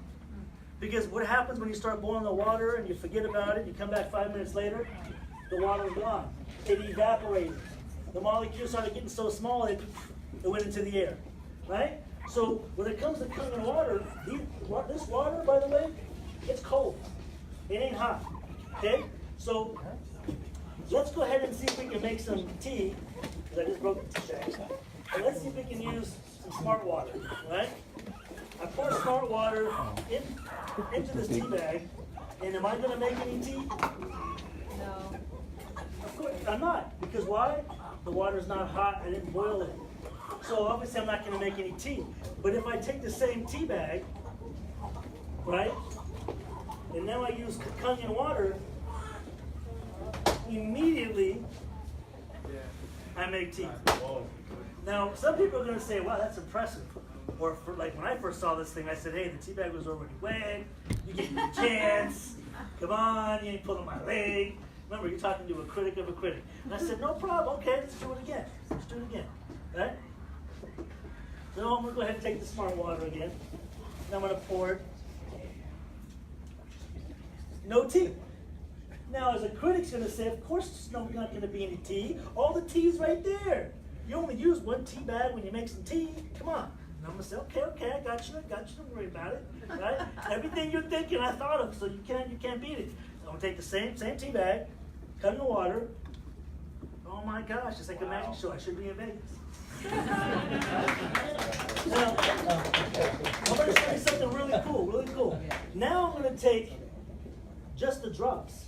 Because what happens when you start boiling the water and you forget about it, you come back 5 minutes later, the water's gone. It evaporated. The molecules started getting so small it went into the air, right? So when it comes to Kangen water, this water, by the way, it's cold. It ain't hot, okay? So let's go ahead and see if we can make some tea, because I just broke the tea bag. And let's see if we can use some smart water, right? I pour smart water into this tea bag, and am I going to make any tea? No. Of course, I'm not. Because why? The water's not hot. I didn't boil it. So obviously I'm not going to make any tea. But if I take the same tea bag, right, and now I use Kangen water, immediately I make tea. Now, some people are going to say, wow, that's impressive. Or like when I first saw this thing, I said, hey, the tea bag was already wet. You gave me a chance. Come on, you ain't pulling my leg. Remember, you're talking to a critic of a critic. And I said, no problem. Okay, let's do it again. Let's do it again. Right? So I'm going to go ahead and take the smart water again. And I'm going to pour it. No tea. Now, as a critic's going to say, of course there's not going to be any tea. All the tea's right there. You only use 1 tea bag when you make some tea. Come on. And I'm going to say, okay, I got you. Don't worry about it. Right? Everything you're thinking, I thought of, so you can't beat it. So I'm going to take the same tea bag, cut in the water. Oh my gosh, it's like a magic show. I should be in Vegas. Now, I'm going to show you something really cool. Now I'm going to take just the drops.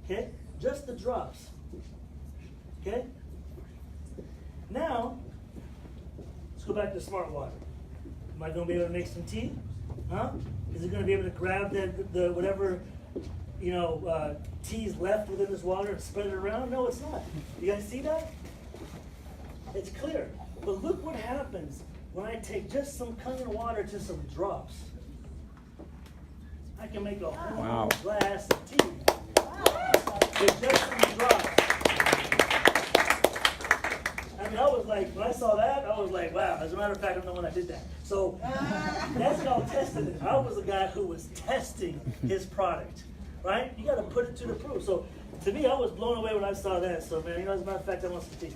Okay? Just the drops. Okay? Now, let's go back to smart water. Am I going to be able to make some tea? Huh? Is it going to be able to grab the whatever, tea's left within this water and spread it around? No, it's not. You guys see that? It's clear. But look what happens when I take just some Kangen water to some drops. I can make a whole glass of tea with just some drops. I was like, when I saw that, I was like, wow. As a matter of fact, I'm the one that did that. So that's called testing it. I was the guy who was testing his product, right? You got to put it to the proof. So to me, I was blown away when I saw that. So man, as a matter of fact, I want some tea.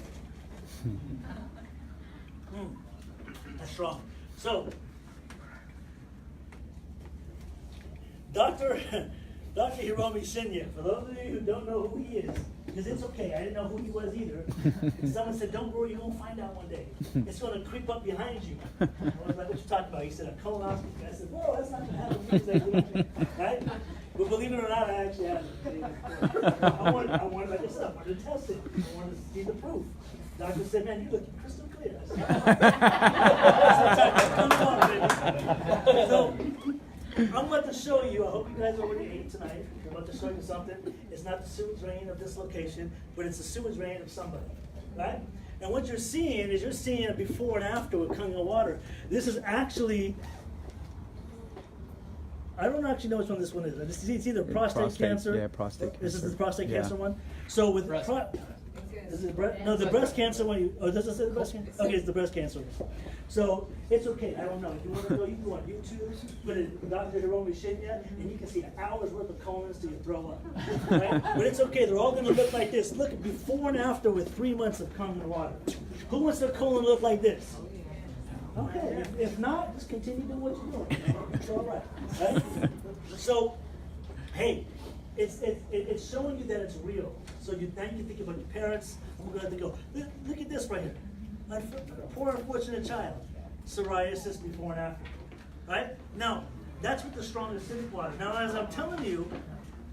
That's strong. So Dr. Hiromi Shinya, for those of you who don't know who he is, because it's okay, I didn't know who he was either. Someone said, don't worry, you're going to find out one day. It's going to creep up behind you. I was like, what you talking about? He said, a colonoscopy. I said, whoa, that's not going to happen. He's like, right? But believe it or not, I actually had it. I wanted like this stuff. I wanted to test it. I wanted to see the proof. The doctor said, man, you're looking crystal clear. I said, so, I'm about to show you, I hope you guys already ate tonight. I'm about to show you something. It's not the sewage drain of this location, but it's the sewage drain of somebody, right? And what you're seeing is you're seeing a before and after with Kangen water. This is actually, I don't actually know which one this one is. It's either prostate cancer. Yeah, prostate cancer. This is the prostate cancer one. So with Is it breast? No, the breast cancer one. Oh, does it say the breast cancer? Okay, it's the breast cancer one. So it's okay. I don't know. If you want to go, you can go on YouTube. But the doctor did wrong with shit yet, and you can see hours worth of colons till you throw up. Right? But it's okay. They're all going to look like this. Look at before and after with 3 months of Kangen water. Who wants their colon to look like this? Okay. If not, just continue doing what you're doing. It's all right. Right? So, hey. It's showing you that it's real. So you think about your parents. I'm going to have to go. Look at this right here. My poor unfortunate child, psoriasis before and after. Right now, that's with the strong acidic water. Now, as I'm telling you,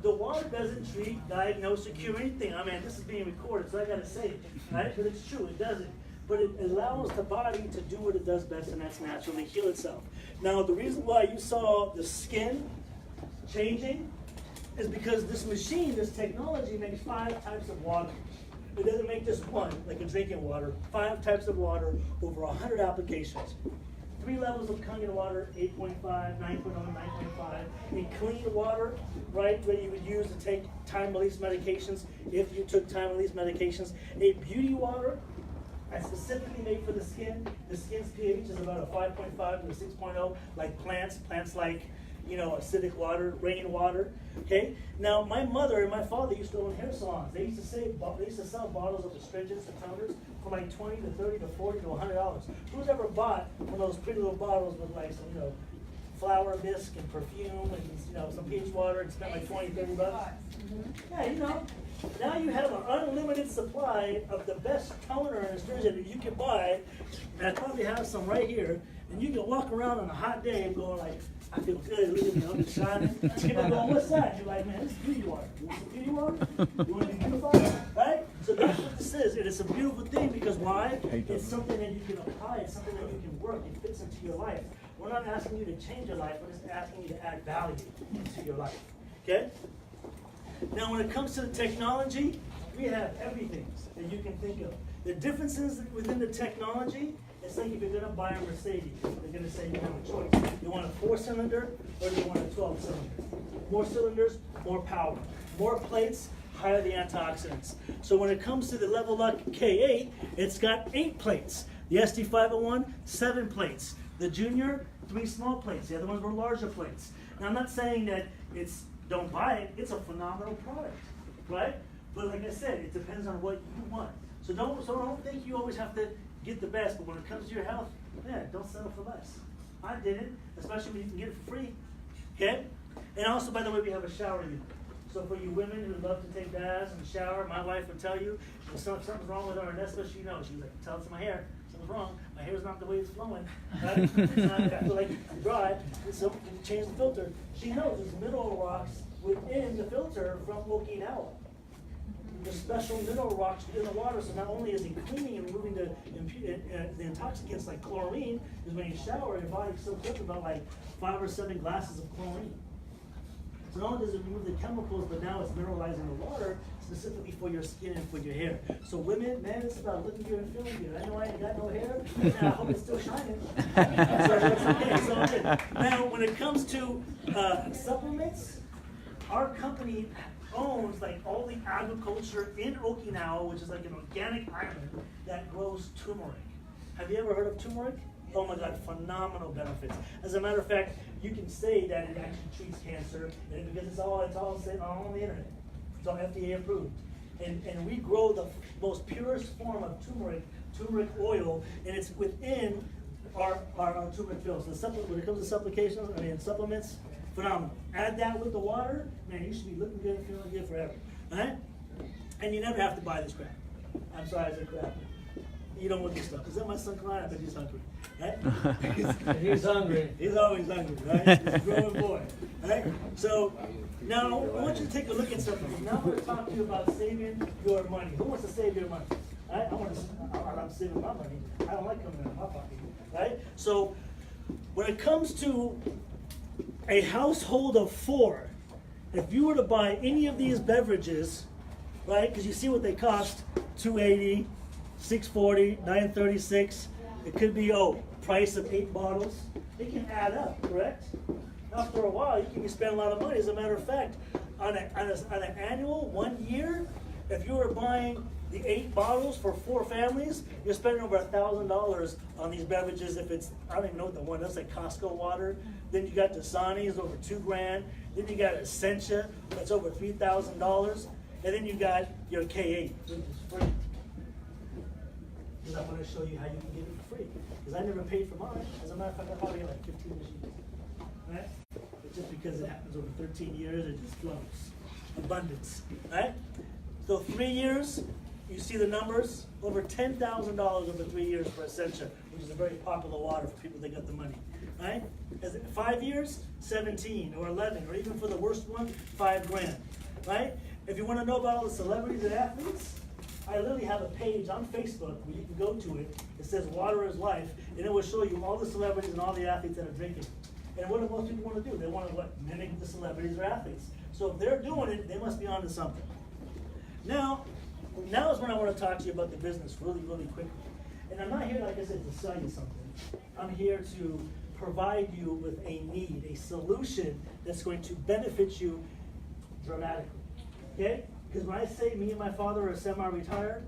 the water doesn't treat, diagnose, or cure anything. I mean, this is being recorded, so I got to say it. Right? But it's true, it doesn't. But it allows the body to do what it does best, and that's naturally heal itself. Now, the reason why you saw the skin changing is because this machine, this technology makes 5 types of water. It doesn't make just one, like in drinking water. 5 types of water, over 100 applications. 3 levels of Kangen water, 8.5, 9.0, 9.5. In clean water, right, where you would use to take time-release medications, if you took time-release medications. A beauty water, that's specifically made for the skin. The skin's pH is about a 5.5 to a 6.0, like plants like, you know, acidic water, rainwater. Okay. Now, my mother and my father used to own hair salons. They used to sell bottles of astringents and toners for like $20 to $30 to $40 to $100. Who's ever bought one of those pretty little bottles with like some, you know, flower bisque and perfume and, you know, some pH water and spent like $20, $30? Yeah, you know. Now you have an unlimited supply of the best toner and astringent that you can buy. And I probably have some right here. And you can walk around on a hot day and go like, I feel good, look at me, I'm shining. People go, what's that? You're like, man, this is beauty water. You want some beauty water? You want to be beautified? Right? So that's what this is. And it's a beautiful thing because why? It's something that you can apply. It's something that you can work. It fits into your life. We're not asking you to change your life. We're just asking you to add value into your life. Okay? Now, when it comes to the technology, we have everything that you can think of. The differences within the technology, it's like if you're going to buy a Mercedes, they're going to say you have a choice. You want a 4-cylinder or do you want a 12-cylinder? More cylinders, more power. More plates, higher the antioxidants. So when it comes to the Level Up K8, it's got 8 plates. The SD501, 7 plates. The Junior, 3 small plates. The other ones were larger plates. Now, I'm not saying that it's don't buy it. It's a phenomenal product, right? But like I said, it depends on what you want. So don't think you always have to get the best, but when it comes to your health, man, don't settle for less. I did it, especially when you can get it for free. Okay? And also, by the way, we have a shower unit. So for you women who love to take baths and shower, my wife would tell you if something's wrong with our Nesta, she knows. She's like, tell it to my hair. Something's wrong. My hair's not the way it's flowing. Right? It's not, I feel like it's dry. So can you change the filter? She knows there's mineral rocks within the filter from Okinawa. The special mineral rocks in the water, so not only is it cleaning and removing the intoxicants like chlorine, is when you shower, your body soaks up about like 5 or 7 glasses of chlorine. So not only does it remove the chemicals, but now it's mineralizing the water specifically for your skin and for your hair. So women, man, it's about looking good and feeling good. I know I ain't got no hair, and I hope it's still shining. So it's okay, it's all good. Now, when it comes to supplements, our company owns like all the agriculture in Okinawa, which is like an organic island that grows turmeric. Have you ever heard of turmeric? Oh my God, phenomenal benefits. As a matter of fact, you can say that it actually treats cancer because it's all on the internet. It's all FDA approved. And we grow the most purest form of turmeric oil, and it's within our turmeric pills. So when it comes to supplements, phenomenal. Add that with the water, man, you should be looking good and feeling good forever. Right? And you never have to buy this crap. I'm sorry, I said crap. You don't want this stuff. Is that my son crying? I bet he's hungry. Right? He's hungry. He's always hungry, right? He's a growing boy. Right? So now I want you to take a look at something. Now I'm going to talk to you about saving your money. Who wants to save your money? Right? I'm saving my money. I don't like coming out of my pocket. Right? So when it comes to a household of 4, if you were to buy any of these beverages, right? Because you see what they cost: $280, $640, $936. It could be price of 8 bottles. It can add up, correct? After a while, you can be spending a lot of money. As a matter of fact, on an annual 1 year, if you were buying The 8 bottles for 4 families, you're spending over $1,000 on these beverages. If it's, I don't even know what the one is, like Costco water. Then you got Dasani's over $2,000. Then you got Essentia, that's over $3,000. And then you got your K8, which is free. Because I want to show you how you can get it for free. Because I never paid for mine. As a matter of fact, I probably got like 15 machines. Right? But just because it happens over 13 years, it just flows. Abundance. Right? So 3 years, you see the numbers, over $10,000 over 3 years for Essentia, which is a very popular water for people that got the money. Right? As 5 years, 17 or 11, or even for the worst one, $5,000. Right? If you want to know about all the celebrities and athletes, I literally have a page on Facebook where you can go to it. It says Water is Life, and it will show you all the celebrities and all the athletes that are drinking. And what do most people want to do? They want to what? Mimic the celebrities or athletes. So if they're doing it, they must be onto something. Now is when I want to talk to you about the business really, really quickly. And I'm not here, like I said, to sell you something. I'm here to provide you with a need, a solution that's going to benefit you dramatically. Okay? Because when I say me and my father are semi-retired,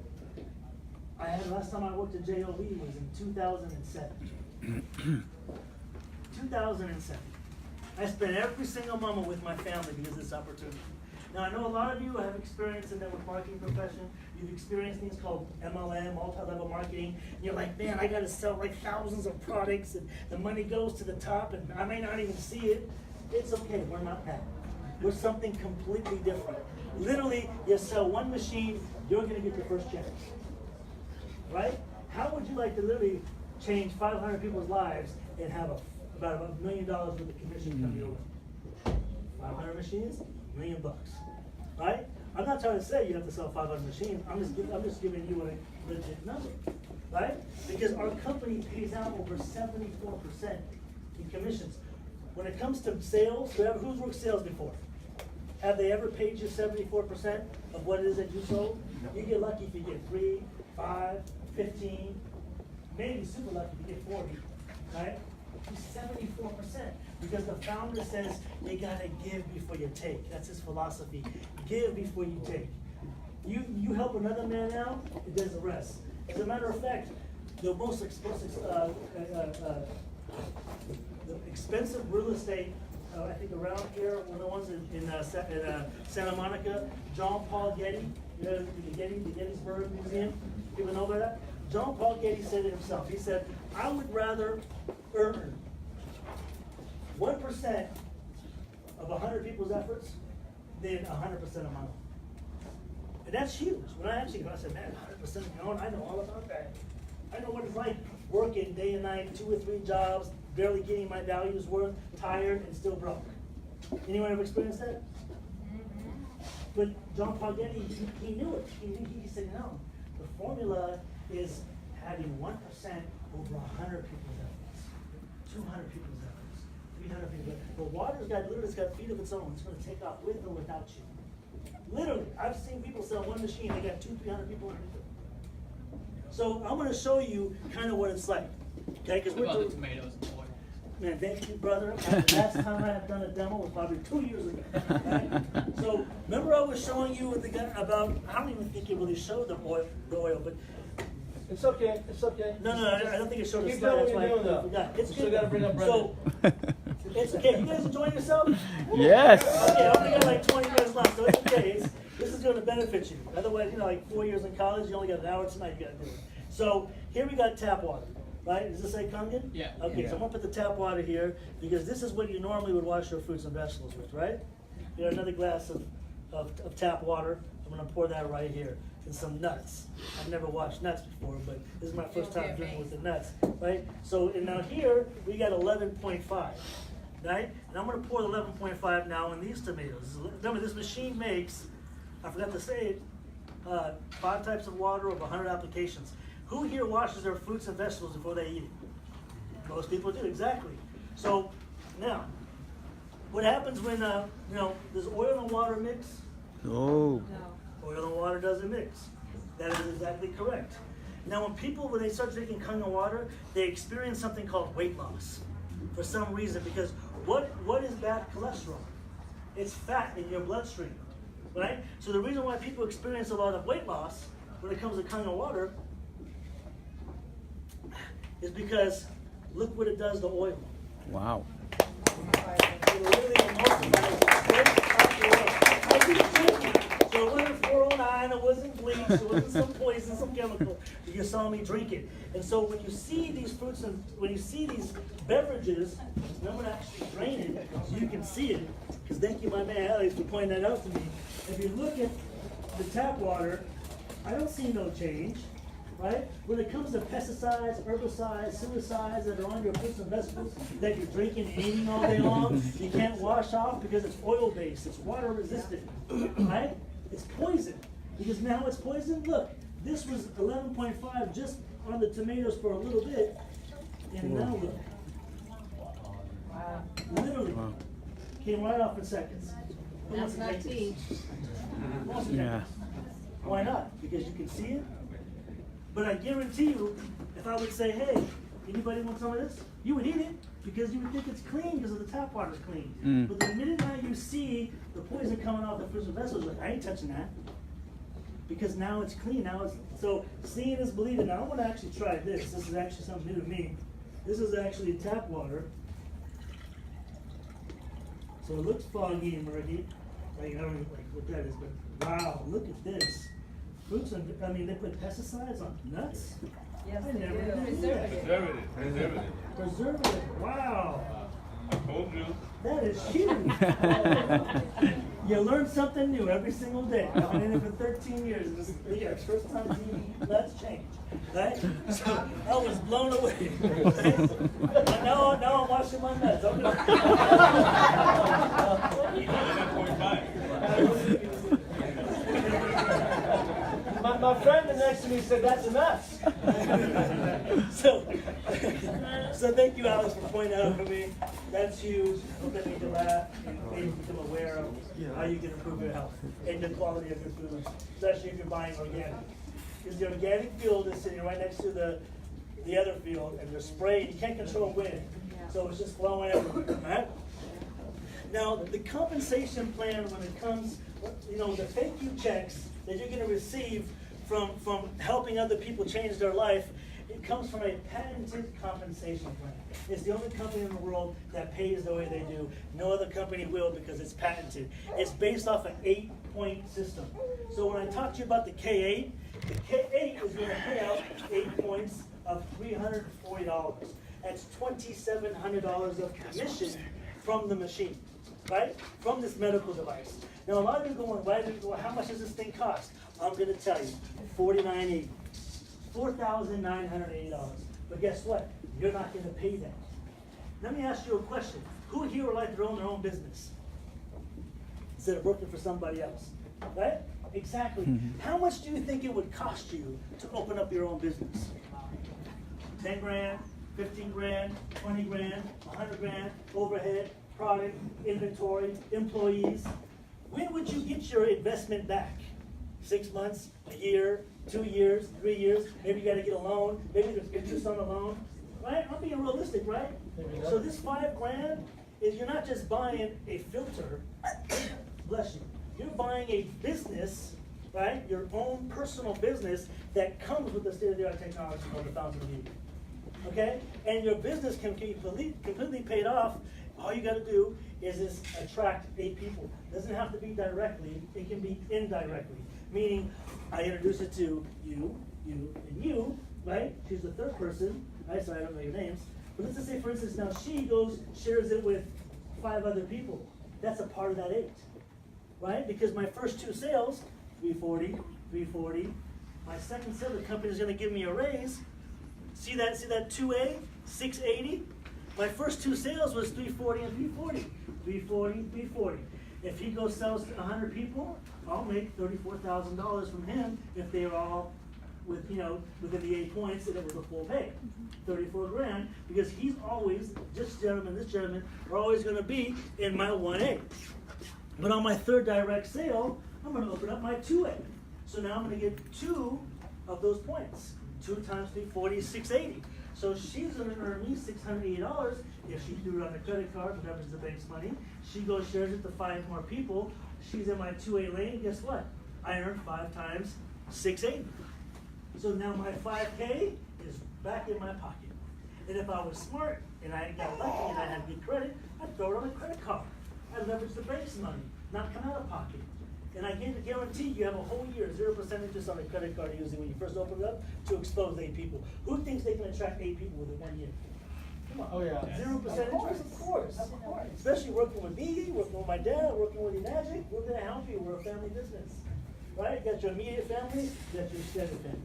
I had last time I worked at JOB was in 2007. 2007. I spent every single moment with my family because of this opportunity. Now I know a lot of you have experience in the marketing profession. You've experienced things called MLM, multi-level marketing. And you're like, man, I got to sell like thousands of products, and the money goes to the top, and I may not even see it. It's okay. We're not that. We're something completely different. Literally, you sell one machine, you're going to get your first check. Right? How would you like to literally change 500 people's lives and have about $1 million worth of commission come your way? 500 machines, $1 million. Right? I'm not trying to say you have to sell 500 machines. I'm just giving you a legit number. Right? Because our company pays out over 74% in commissions. When it comes to sales, who's worked sales before? Have they ever paid you 74% of what it is that you sold? You get lucky if you get 3, 5, 15, maybe super lucky if you get 40, right? 74%, because the founder says you gotta give before you take. That's his philosophy. Give before you take. You help another man out, it does the rest. As a matter of fact, the most expensive real estate, I think around here, one of the ones in Santa Monica, John Paul Getty, you know, the Gettysburg Museum, people know about that? John Paul Getty said it himself. He said, I would rather earn 1% of 100 people's efforts than 100% of my own. And that's huge. When I said, man, 100% of my own, I know all about that. I know what it's like working day and night, 2 or 3 jobs, barely getting my values worth, tired, and still broke. Anyone ever experienced that? But John Paul Getty, he knew it. He said, no, the formula is having 1% over 100 people's efforts, 200 people's efforts, 300 people's efforts. But water's got feet of its own. It's going to take off with or without you. Literally, I've seen people sell one machine, they got 200-300 people underneath it. So I'm going to show you kind of what it's like. Okay, because we're about the tomatoes and oil. Man, thank you, brother. The last time I have done a demo was probably 2 years ago. Right? So remember, I was showing you with the guy about. I don't even think it really showed the oil, but It's okay. It's okay. no, I don't think it showed the Keep slide. doing That's what why you're I doing, though. forgot. It's You good. still gotta bring up Brendan. So it's okay. You guys enjoying yourself? Yes. Okay, I only got like 20 minutes left, so it's okay. This is going to benefit you. Otherwise, like 4 years in college, you only got an hour tonight. You got to do it. So here we got tap water. Right? Does this say Kangen? Yeah. Okay, so I'm gonna put the tap water here because this is what you normally would wash your fruits and vegetables with, right? You got another glass of tap water. I'm gonna pour that right here. And some nuts. I've never washed nuts before, but this is my first time drinking with the nuts, right? So, and now here we got 11.5, right? And I'm gonna pour the 11.5 now in these tomatoes. Remember, this machine makes, I forgot to say it, 5 types of water over 100 applications. Who here washes their fruits and vegetables before they eat it? Most people do, exactly. So now, what happens when does oil and water mix? Oh. Oil and water doesn't mix. That is exactly correct. Now, when they start drinking Kangen water, they experience something called weight loss for some reason. Because what is bad cholesterol? It's fat in your bloodstream, right? So the reason why people experience a lot of weight loss when it comes to Kangen water is because look what it does to oil. Wow. It literally emulsifies it straight out the oil. I didn't drink it. So it wasn't 409, it wasn't bleach, it wasn't some poison, some chemical. You saw me drink it. And so when you see these fruits and when you see these beverages, and I'm gonna actually drain it so you can see it. Because thank you, my man Alex, for pointing that out to me. If you look at the tap water, I don't see no change, right? When it comes to pesticides, herbicides, suicides that are on your fruits and vegetables that you're drinking and eating all day long, you can't wash off because it's oil-based, it's water-resistant, right? It's poison. Because now it's poison. Look, this was 11.5 just on the tomatoes for a little bit, and now look. Literally, came right off in seconds. Who wants to That's take not this? tea. Who wants to take Yeah. this? Why not? Because you can see it. But I guarantee you, if I would say, hey, anybody want some of this? You would eat it because you would think it's clean because of the tap water's clean. Mm. But the minute now you see the poison coming off the fruits and vegetables, like, I ain't touching that. Because now it's clean. Now it's so seeing is believing. Now I want to actually try this. This is actually something new to me. This is actually tap water. So it looks foggy and murky. Like I don't know like what that is, but wow, look at this. Fruits and I mean they put pesticides on nuts. Yes, I they never do. knew that. Preservative. Preservative. Wow. I told you. That is huge. You learn something new every single day. I've been in it for 13 years. And this is the first time seeing nuts change. Right? So I was blown away. Right? Now I'm washing my nuts. I'm gonna... 11.5. My friend next to me said that's nuts. So thank you, Alex, for pointing that out for me. That's huge. Hope that made you laugh and made you become aware of how you can improve your health and the quality of your food, especially if you're buying organic. Because the organic field is sitting right next to the other field, and they're spraying. You can't control wind, so it's just flowing everywhere. Right? Now, the compensation plan when it comes, the thank you checks that you're going to receive from helping other people change their life, it comes from a patented compensation plan. It's the only company in the world that pays the way they do. No other company will because it's patented. It's based off an 8-point system. So when I talk to you about the K8, the K8 is going to pay out 8 points of $340. That's $2,700 of commission from the machine, right? From this medical device. Now a lot of you going, well, how much does this thing cost? I'm going to tell you, $49.80. $4,980. But guess what? You're not going to pay that. Let me ask you a question. Who here would like to own their own business instead of working for somebody else? Right? Exactly. How much do you think it would cost you to open up your own business? 10 grand, 15 grand, 20 grand, 100 grand, overhead, product, inventory, employees. When would you get your investment back? 6 months, a year, 2 years, 3 years, maybe you gotta get a loan, maybe there's interest on the loan, right? I'm being realistic, right? So this 5 grand is you're not just buying a filter, bless you, you're buying a business, right? Your own personal business that comes with the state-of-the-art technology called the Fountain of Youth, okay? And your business can be completely paid off. All you gotta do is attract 8 people. Doesn't have to be directly, it can be indirectly. Meaning, I introduce it to you, and you, right? She's the third person, right? So I don't know your names. But let's just say, for instance, now she shares it with 5 other people. That's a part of that 8, right? Because my first 2 sales, 340, 340. My second sale, the company's gonna give me a raise. See that 2A, 680? My first 2 sales was 340 and 340, 340, 340. If he goes sells to 100 people, I'll make $34,000 from him if they are all within the 8 points and it was a full pay. 34 grand, because he's always, this gentleman are always gonna be in my 1A. But on my 3rd direct sale, I'm gonna open up my 2A. So now I'm gonna get 2 of those points. 2 times 340 is 680. So she's gonna earn me $680 if she threw it on a credit card, whatever's the bank's money. She goes shares it to 5 more people. She's in my 2A lane. Guess what? I earned 5 times 680. So now my 5K is back in my pocket. And if I was smart and I got lucky and I had good credit, I'd throw it on a credit card. I'd leverage the bank's money, not come out of pocket. And I guarantee you have a whole year, 0% interest on a credit card usually when you first open it up to expose 8 people. Who thinks they can attract 8 people within 1 year? Come on. Oh, yeah. 0% interest? Of course. Especially working with me, working with my dad, working with Enagic. We're going to help you. We're a family business. Right? You got your immediate family, you got your extended family.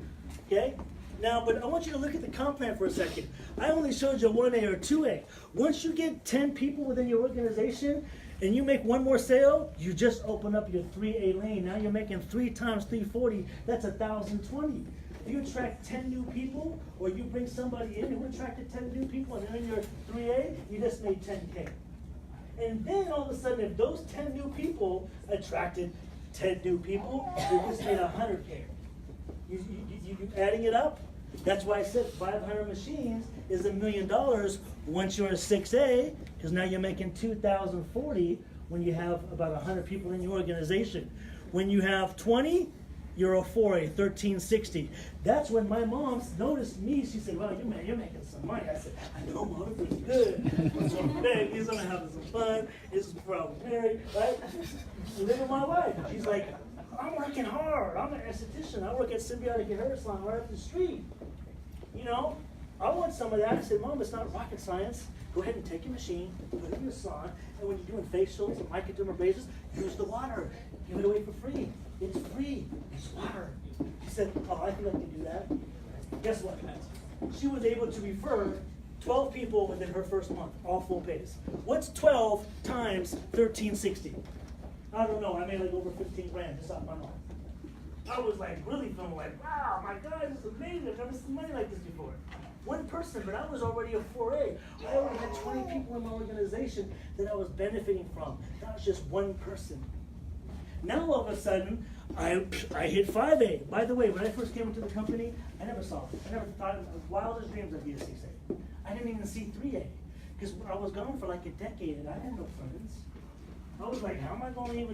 Okay? Now, but I want you to look at the comp plan for a second. I only showed you 1A or 2A. Once you get 10 people within your organization and you make one more sale, you just open up your 3A lane. Now you're making 3 times 340. That's 1,020. If you attract 10 new people, or you bring somebody in who attracted 10 new people and they're in your 3A, you just made 10K. And then all of a sudden, if those 10 new people attracted 10 new people, you just made 100K. You adding it up? That's why I said 500 machines is $1 million once you're a 6A, because now you're making 2,040 when you have about 100 people in your organization. When you have 20, you're a 4A, 1,360. That's when my mom noticed me. She said, "Well, you're making some money." I said, "I know, Mom, it feels good. I'm so big. He's gonna have some fun. This is before I was married, right? Living my life." She's like, "I'm working hard. I'm an esthetician. I work at Symbiotic Hair Salon right up the street. You know, I want some of that." I said, "Mom, it's not rocket science. Go ahead and take your machine, put it in your salon, and when you're doing facials and microdermabrasions, use the water. Give it away for free. It's free. It's water." She said, "Oh, I think I can do that." Guess what? She was able to refer 12 people within her first month, all full pays. What's 12 times 1,360? I don't know. I made like over 15 grand just off my mom. I was like really feeling like, wow, my God, this is amazing. I've never seen money like this before. One person, but I was already a 4A. I already had 20 people in my organization that I was benefiting from. That was just one person. Now all of a sudden, I hit 5A. By the way, when I first came into the company, I never saw it. I never thought in my wildest dreams I'd be a 6A. I didn't even see 3A. Because I was gone for like a decade and I had no friends. I was like, how am I going to even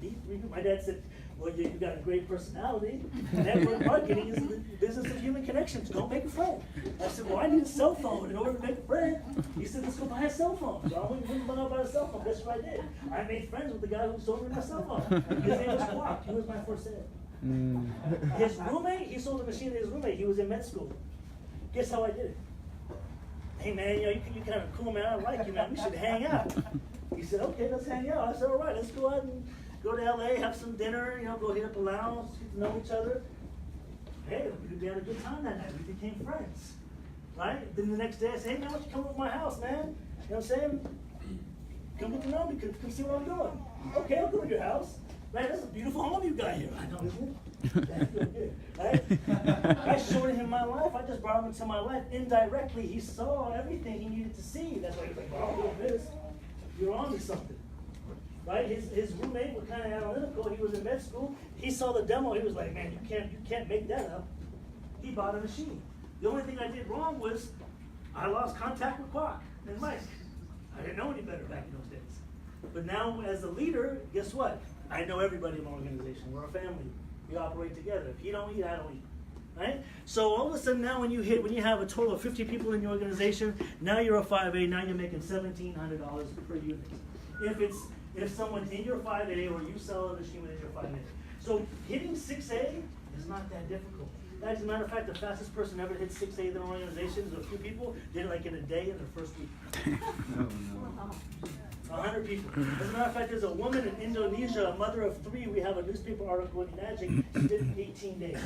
be 3? My dad said, "Well, you got a great personality. Network marketing is the business of human connections. Go make a friend." I said, "Well, I need a cell phone in order to make a friend." He said, "Let's go buy a cell phone." So I went and buy a cell phone. Guess what I did? I made friends with the guy who sold me my cell phone. His name was Quack. He was my first sale. His roommate, he sold the machine to his roommate. He was in med school. Guess how I did it? "Hey, man, you kind of cool, man. I like you, man. We should hang out." He said, "Okay, let's hang out." I said, "All right, let's go out and go to LA, have some dinner, go hit up a lounge, get to know each other." Hey, we had a good time that night. We became friends. Right? Then the next day I said, "Hey, man, why don't you come over to my house, man? You know what I'm saying? Come get to know me, come see what I'm doing." "Okay, I'll go to your house." "Man, that's a beautiful home you got here." "I know, isn't it?" "That's good, good." Right? I showed him my life. I just brought him into my life. Indirectly, he saw everything he needed to see. That's why he's like, "Well, I'm doing this. You're on to something." Right? His roommate was kind of analytical. He was in med school. He saw the demo. He was like, "Man, you can't make that up." He bought a machine. The only thing I did wrong was I lost contact with Quack and Mike. I didn't know any better back in those days. But now, as a leader, guess what? I know everybody in my organization. We're a family. We operate together. If he don't eat, I don't eat. Right? So all of a sudden now when you have a total of 50 people in your organization, now you're a 5A, now you're making $1,700 per unit. If someone's in your 5A or you sell a machine within your 5A. So hitting 6A is not that difficult. As a matter of fact, the fastest person ever hit 6A in their organization is a few people, did it like in a day in their first week. 100 people. As a matter of fact, there's a woman in Indonesia, a mother of 3, we have a newspaper article in Enagic, she did it in 18 days.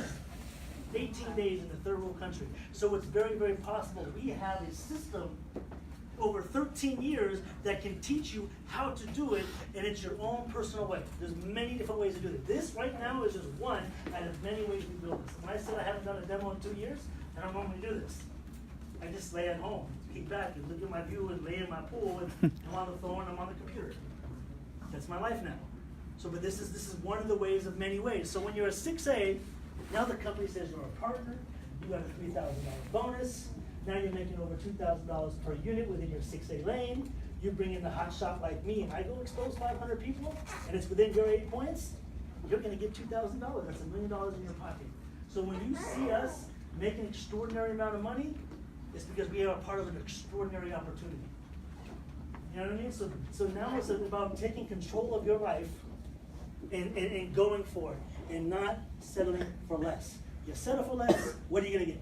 18 days in a third world country. So it's very, very possible. We have a system over 13 years that can teach you how to do it, and it's your own personal way. There's many different ways to do it. This right now is just one out of many ways we build this. When I said I haven't done a demo in 2 years, I don't normally do this. I just lay at home, kick back and look at my view and lay in my pool, and I'm on the phone, I'm on the computer. That's my life now. So, but this is one of the ways of many ways. So when you're a 6A, now the company says you're a partner, you got a $3,000 bonus, now you're making over $2,000 per unit within your 6A lane, you bring in the hot shot like me, and I go expose 500 people, and it's within your 8 points, you're gonna get $2,000, that's $1 million in your pocket. So when you see us make an extraordinary amount of money, it's because we are a part of an extraordinary opportunity. You know what I mean? So now it's about taking control of your life and going for it and not settling for less. You settle for less, what are you gonna get?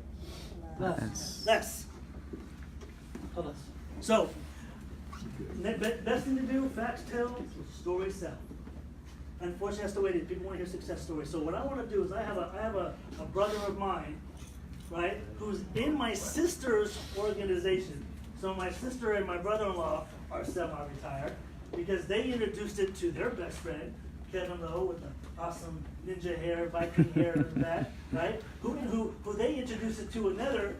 Less. Hold on. So, best thing to do, facts tell, stories sell. Unfortunately, that's the way it is. People want to hear success stories. So what I want to do is I have a brother of mine, right, who's in my sister's organization. So my sister and my brother-in-law are semi-retired because they introduced it to their best friend, Kevin Lowe, with the awesome ninja hair, Viking hair and that, right? Who they introduced it to another,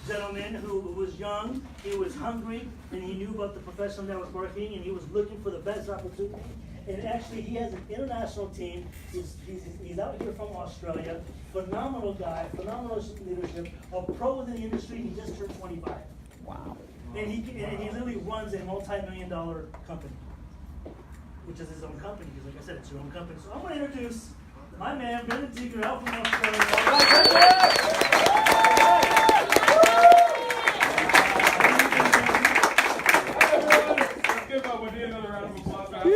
gentleman who was young, he was hungry, and he knew about the professional networking, and he was looking for the best opportunity. And actually, he has an international team. He's out here from Australia. Phenomenal guy, phenomenal leadership, a pro in the industry. He just turned 25. Wow. And he literally runs a multi-million-dollar company, which is his own company. Because like I said, it's your own company. So I'm going to introduce my man, Brendan Deeger, out from Australia. Another round of applause. Tell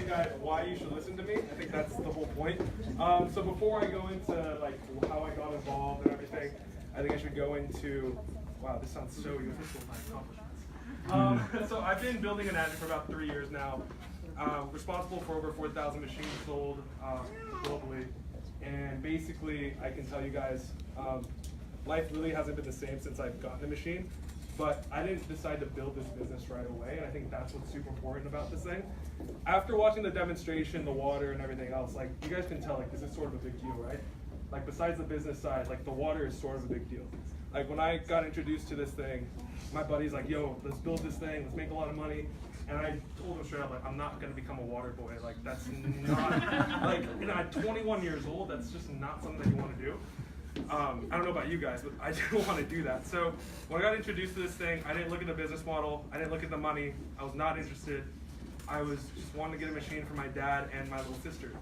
you guys why you should listen to me. I think that's the whole point. So before I go into like how I got involved and everything, I think I should go into. Wow, this sounds so universal. My accomplishments. So I've been building Enagic for about 3 years now. Responsible for over 4,000 machines sold globally, and basically I can tell you guys. Life really hasn't been the same since I've gotten a machine, but I didn't decide to build this business right away, and I think that's what's super important about this thing. After watching the demonstration, the water, and everything else, like, you guys can tell, like, this is sort of a big deal, right? Like, besides the business side, like, the water is sort of a big deal. Like, when I got introduced to this thing, my buddy's like, yo, let's build this thing, let's make a lot of money. And I told him straight up, like, I'm not gonna become a water boy. Like, that's not, like, at 21 years old, that's just not something that you wanna do. I don't know about you guys, but I didn't want to do that. So when I got introduced to this thing, I didn't look at the business model. I didn't look at the money. I was not interested. I was just wanting to get a machine for my dad and my little sister.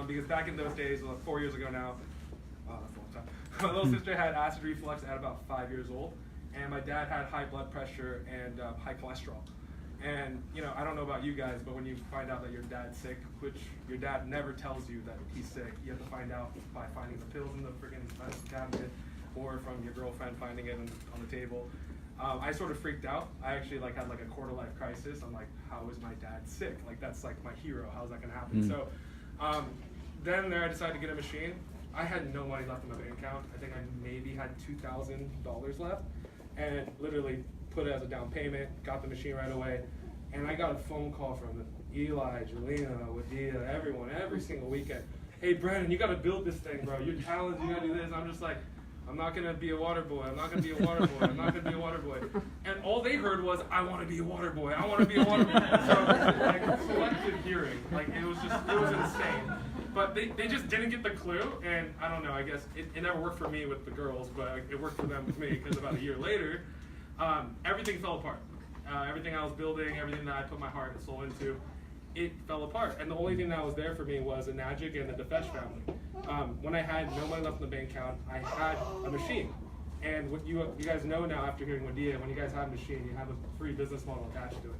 Because back in those days, like 4 years ago now, that's a long time. My little sister had acid reflux at about 5 years old, and my dad had high blood pressure and high cholesterol. And, I don't know about you guys, but when you find out that your dad's sick, which your dad never tells you that he's sick, you have to find out by finding the pills in the freaking medicine cabinet or from your girlfriend finding it on the table. I sort of freaked out. I actually had a quarter-life crisis. I'm like, how is my dad sick? Like, that's like my hero. How's that gonna happen? So then I decided to get a machine. I had no money left in my bank account. I think I maybe had $2,000 left, and literally put it as a down payment, got the machine right away, and I got a phone call from Eli, Jelena, Wadia, everyone, every single weekend. Hey, Brandon, you gotta build this thing, bro. You're talented, you gotta do this. I'm just like, I'm not gonna be a water boy, I'm not gonna be a water boy, I'm not gonna be a water boy. And all they heard was, I wanna be a water boy, I wanna be a water boy. So, selective hearing, it was insane. But they just didn't get the clue, and I don't know, I guess it never worked for me with the girls, but it worked for them with me, because about a year later, everything fell apart. Everything I was building, everything that I put my heart and soul into, it fell apart. And the only thing that was there for me was Enagic and the DeFetch family. When I had no money left in the bank account, I had a machine. And what you guys know now after hearing Wadia, when you guys have a machine, you have a free business model attached to it.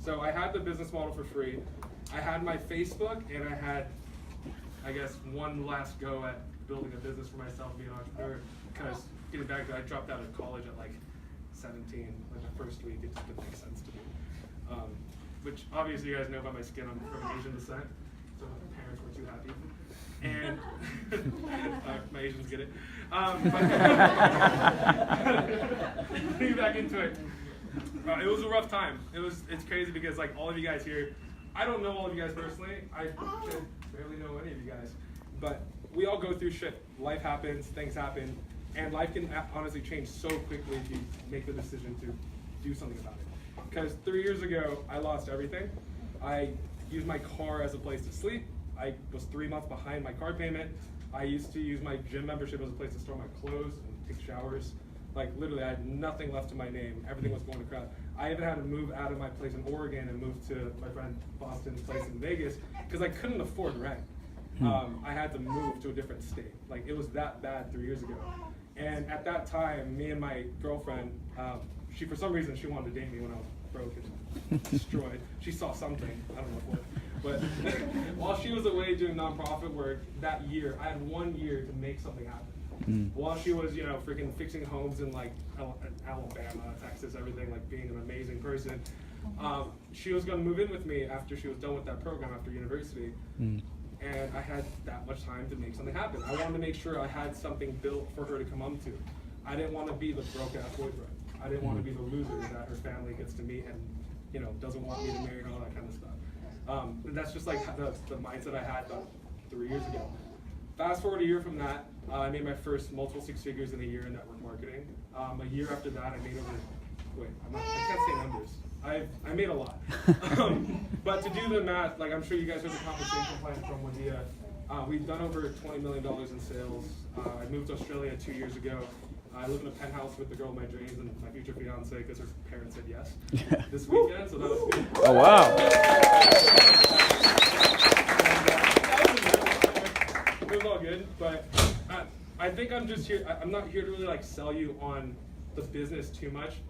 So I had the business model for free. I had my Facebook, and I had, I guess, one last go at building a business for myself, being an entrepreneur. Kind of getting back to, I dropped out of college at 17, the first week. It just didn't make sense to me. Which obviously you guys know by my skin, I'm from Asian descent, so my parents weren't too happy. And my Asians get it. Getting back into it. It was a rough time. It's crazy because all of you guys here, I don't know all of you guys personally. I barely know any of you guys, but we all go through shit. Life happens, things happen. And life can honestly change so quickly if you make the decision to do something about it. Because 3 years ago, I lost everything. I used my car as a place to sleep. I was 3 months behind my car payment. I used to use my gym membership as a place to store my clothes and take showers. Like literally, I had nothing left to my name. Everything was going to crap. I even had to move out of my place in Oregon and move to my friend Boston's place in Vegas because I couldn't afford rent. I had to move to a different state. Like it was that bad 3 years ago. And at that time, me and my girlfriend, she for some reason she wanted to date me when I was broke and destroyed. She saw something, I don't know what. But while she was away doing nonprofit work that year, I had 1 year to make something happen. While she was, you know, freaking fixing homes in like Alabama, Texas, everything, like being an amazing person, she was gonna move in with me after she was done with that program after university. And I had that much time to make something happen. I wanted to make sure I had something built for her to come home to. I didn't want to be the broke ass boyfriend. I didn't want to be the loser that her family gets to meet and, you know, doesn't want me to marry her, all that kind of stuff. And that's just like the mindset I had 3 years ago. Fast forward a year from that, I made my first multiple six figures in a year in network marketing. A year after that, I made over, I can't say numbers. I made a lot. But to do the math, like I'm sure you guys heard the compensation plan from Wadia. We've done over $20 million in sales. I moved to Australia 2 years ago. I live in a penthouse with the girl of my dreams and my future fiance because her parents said yes this weekend, so that was good. Oh, wow. It was all good, but I think I'm just here. I'm not here to really like sell you on the business too much.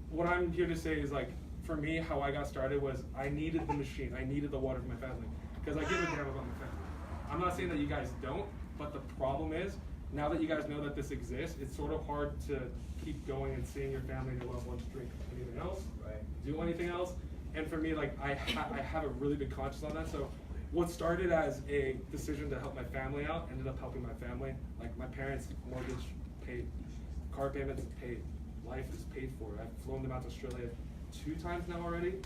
What I'm here to say is like, for me, how I got started was I needed the machine. I needed the water for my family because I give a damn about my family. I'm not saying that you guys don't, but the problem is now that you guys know that this exists, it's sort of hard to keep going and seeing your family and your loved ones drink anything else, do anything else. And for me, like I have a really big conscience on that. So what started as a decision to help my family out ended up helping my family. Like my parents' mortgage paid, car payments paid, life is paid for. I've flown them out to Australia 2 times now already,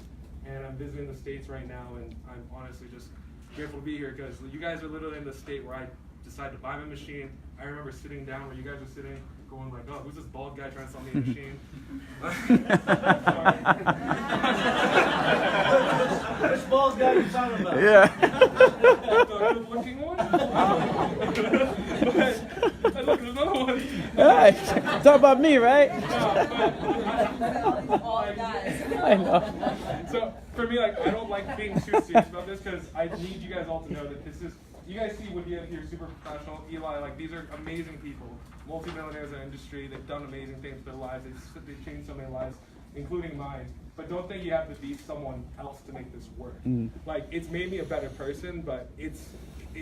and I'm visiting the States right now, and I'm honestly just grateful to be here because you guys are literally in the state where I decided to buy my machine. I remember sitting down where you guys were sitting, going like, oh, who's this bald guy trying to sell me a machine? Which bald guy are you talking about? Yeah. The good-looking one? But look, there's another one. Hey, talk about me, right? I know. So for me, like, I don't like being too serious about this because I need you guys all to know that this is, you guys see Wadia here, super professional, Eli, like these are amazing people, multi-millionaires in the industry, they've done amazing things with their lives, they've changed so many lives, including mine. But don't think you have to be someone else to make this work. Like, it's made me a better person, but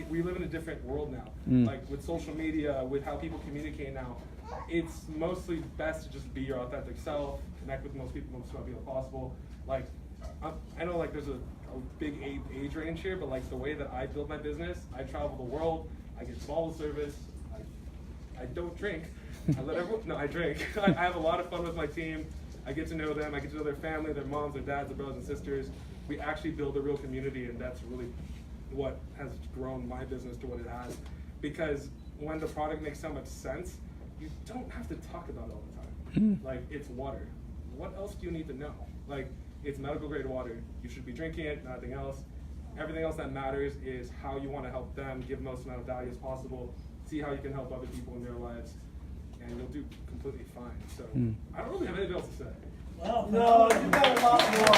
we live in a different world now. Like with social media, with how people communicate now, it's mostly best to just be your authentic self, connect with most people as possible. Like, I know like there's a big age range here, but like the way that I build my business, I travel the world, I get small service, I don't drink, I let everyone, no, I drink. I have a lot of fun with my team. I get to know them, I get to know their family, their moms, their dads, their brothers and sisters. We actually build a real community, and that's really what has grown my business to what it has. Because when the product makes so much sense, you don't have to talk about it all the time. Like, it's water. What else do you need to know? Like, it's medical grade water. You should be drinking it, nothing else. Everything else that matters is how you want to help them, give the most amount of value as possible, see how you can help other people in their lives, and you'll do completely fine. So I don't really have anything else to say. Well, No, you got a lot more.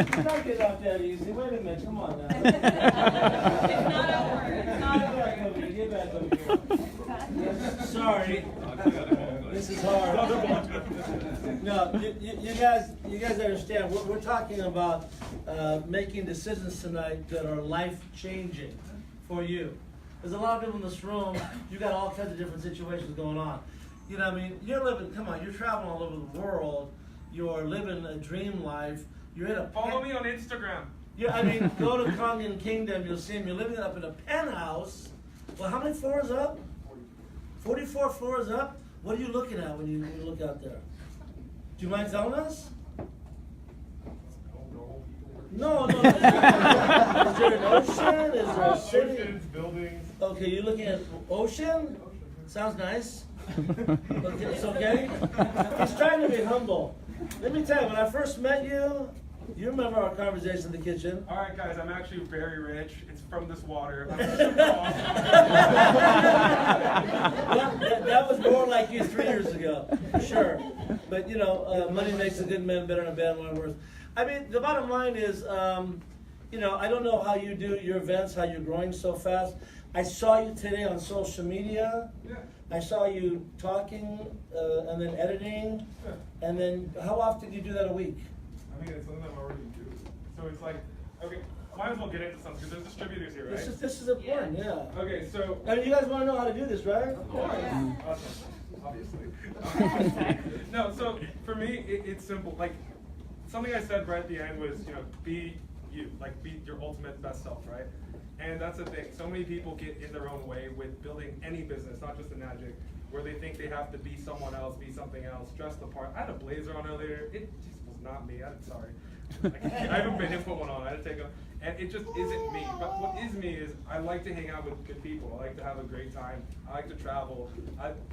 You're not getting off that easy. Wait a minute, come on now. It's not over. It's not over. Get back over here. Sorry. This is hard. No, you guys understand. We're talking about making decisions tonight that are life-changing for you. There's a lot of people in this room, you got all kinds of different situations going on. You know what I mean? You're living, come on, you're traveling all over the world. You're living a dream life. You're in a... Follow me on Instagram. Yeah, I mean, go to Kangen Kingdom, you'll see him. You're living up in a penthouse. Well, how many floors up? 44 floors up? What are you looking at when you look out there? Do you mind telling us? No. Is there an ocean? Is there a city? Oceans, buildings. Okay, you're looking at ocean? Sounds nice. Okay, it's okay. He's trying to be humble. Let me tell you, when I first met you, You remember our conversation in the kitchen? All right, guys, I'm actually very rich. It's from this water. That was more like you 3 years ago, for sure. But you know, money makes a good man better and a bad one worse. I mean, the bottom line is, you know, I don't know how you do your events, how you're growing so fast. I saw you today on social media. Yeah. I saw you talking and then editing. Yeah. And then, how often do you do that a week? I mean, it's something I'm already doing. So it's like, okay, might as well get into something because there's distributors here, right? This is important, yeah. Okay, so. I mean, you guys want to know how to do this, right? Of course. Awesome. Obviously. No, so for me, it's simple. Like, something I said right at the end was, you know, be you. Like, be your ultimate best self, right? And that's the thing. So many people get in their own way with building any business, not just Enagic, where they think they have to be someone else, be something else, dress the part. I had a blazer on earlier. It just was not me. I'm sorry. I haven't been to put one on. I had to take a, and it just isn't me. But what is me is I like to hang out with good people. I like to have a great time. I like to travel.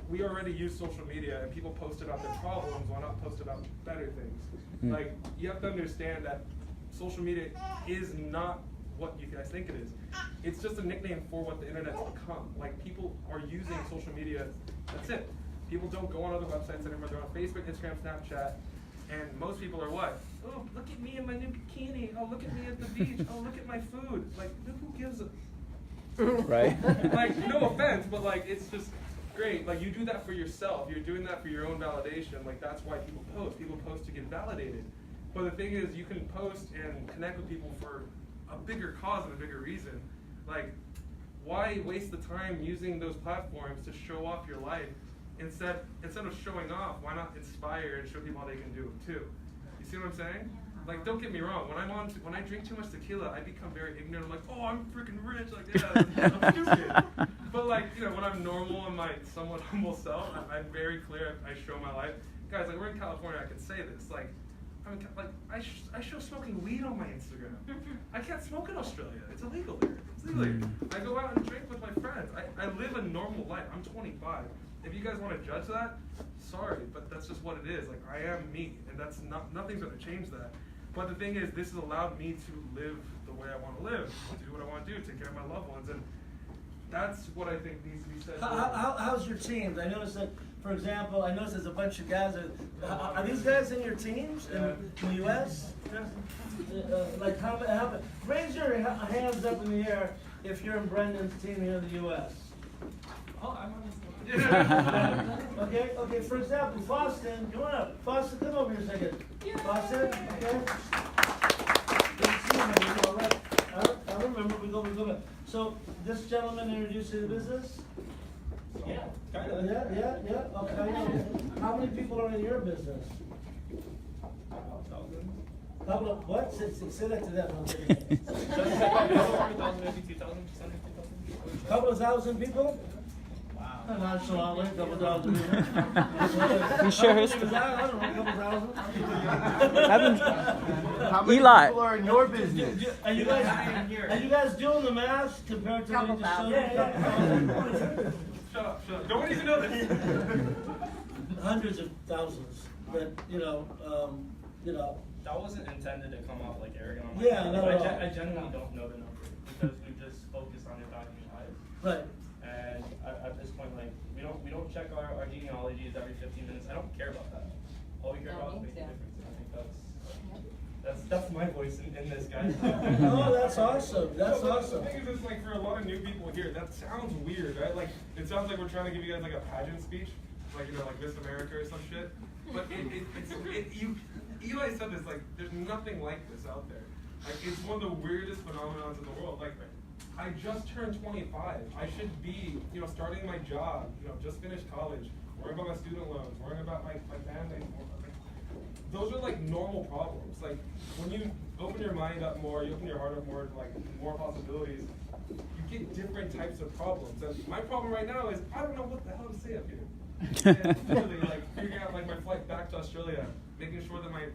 We already use social media, and people post about their problems. Why not post about better things? Like, you have to understand that social media is not what you guys think it is. It's just a nickname for what the internet's become. Like, people are using social media. That's it. People don't go on other websites anymore. They're on Facebook, Instagram, Snapchat. And most people are what? Oh, look at me in my new bikini. Oh, look at me at the beach. Oh, look at my food. Like, who gives a... Right. Like, no offense, but like, it's just great. Like, you do that for yourself. You're doing that for your own validation. Like, that's why people post. People post to get validated. But the thing is, you can post and connect with people for a bigger cause and a bigger reason. Like, why waste the time using those platforms to show off your life? Instead of showing off, why not inspire and show people how they can do it too? You see what I'm saying? Like, don't get me wrong. When I drink too much tequila, I become very ignorant. I'm like, oh, I'm freaking rich. Like, yeah, I'm stupid. But like, you know, when I'm normal and my somewhat humble self, I'm very clear. I show my life. Guys, like, we're in California. I can say this. Like, I show smoking weed on my Instagram. I can't smoke in Australia. It's illegal here. It's illegal here. I go out and drink with my friends. I live a normal life. I'm 25. If you guys want to judge that, sorry, but that's just what it is. Like, I am me, and that's nothing's going to change that. But the thing is, this has allowed me to live the way I want to live, to do what I want to do, take care of my loved ones, and that's what I think needs to be said. How's your teams? I noticed that, for example, I noticed there's a bunch of guys. Are these guys in your teams in the U.S.? Like, how raise your hands up in the air if you're in Brendan's team here in the U.S. Oh, I'm on this one. Okay, for example, Boston, come on up. Boston, come over here a second. Boston, okay? Good to see you, man. You all right? I remember, we go back. So, this gentleman introduced you to the business? Yeah, kind of. Yeah, okay. How many people are in your business? Couple of, what? Say that to them. Couple of thousand people? Nonchalantly, couple thousand people. You sure his I don't know, couple thousand. How many Eli. people are in your business? Are you guys doing the math compared to what you just showed me? Shut up. Don't even know this. Hundreds of thousands, but you know. That wasn't intended to come off like arrogant on my Yeah, part. no, no. I genuinely don't know the numbers because we just focus on impacting lives. Right. And at this point, like, we don't check our genealogies every 15 minutes. I don't care about that. All we care about is making a difference. And I think that's my voice in this, guys. Oh, that's awesome. That's The awesome. thing is, it's like, for a lot of new people here, that sounds weird, right? Like, it sounds like we're trying to give you guys like a pageant speech, like, you know, like Miss America or some shit. But Eli said this, like, there's nothing like this out there. Like, it's one of the weirdest phenomenons in the world. Like, I just turned 25. I should be, you know, starting my job, you know, just finished college, worrying about my student loans, worrying about my family. Like, those are like normal problems. Like, when you open your mind up more, you open your heart up more to like more possibilities, you get different types of problems. And my problem right now is I don't know what the hell to say up here. And literally, like, figuring out like my flight back to Australia, making sure that I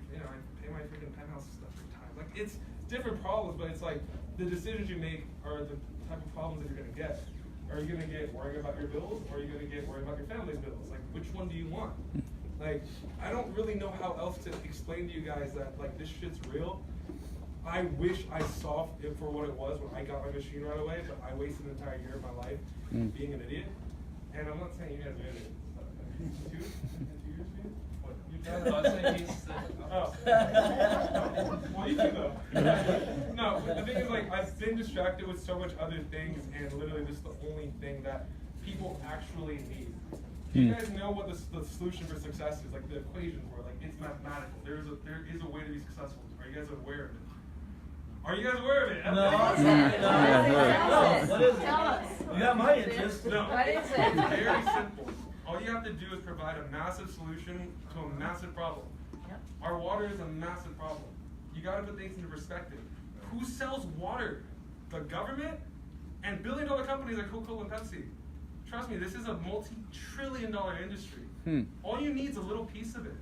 pay my freaking penthouse stuff in time. Like, it's different problems, but it's like the decisions you make are the type of problems that you're gonna get. Are you gonna get worrying about your bills, or are you gonna get worried about your family's bills? Like, which one do you want? Like, I don't really know how else to explain to you guys that, like, this shit's real. I wish I saw it for what it was when I got my machine right away, but I wasted an entire year of my life being an idiot. And I'm not saying you guys are idiots. 2 years, man? What, you No, I was saying he's well, you too, though. No, but the thing is, like, I've been distracted with so much other things, and literally this is the only thing that people actually need. Do you guys know what the solution for success is? Like, the equation for it? Like, it's mathematical. There is a way to be successful. Are you guys aware of it? Are you guys aware of it? No. No. What is it? Tell us. You got my interest. No. What is it? It's very simple. All you have to do is provide a massive solution to a massive problem. Our water is a massive problem. You gotta put things into perspective. Who sells water? The government? And billion-dollar companies like Coca-Cola and Pepsi. Trust me, this is a multi-trillion-dollar industry. All you need is a little piece of it.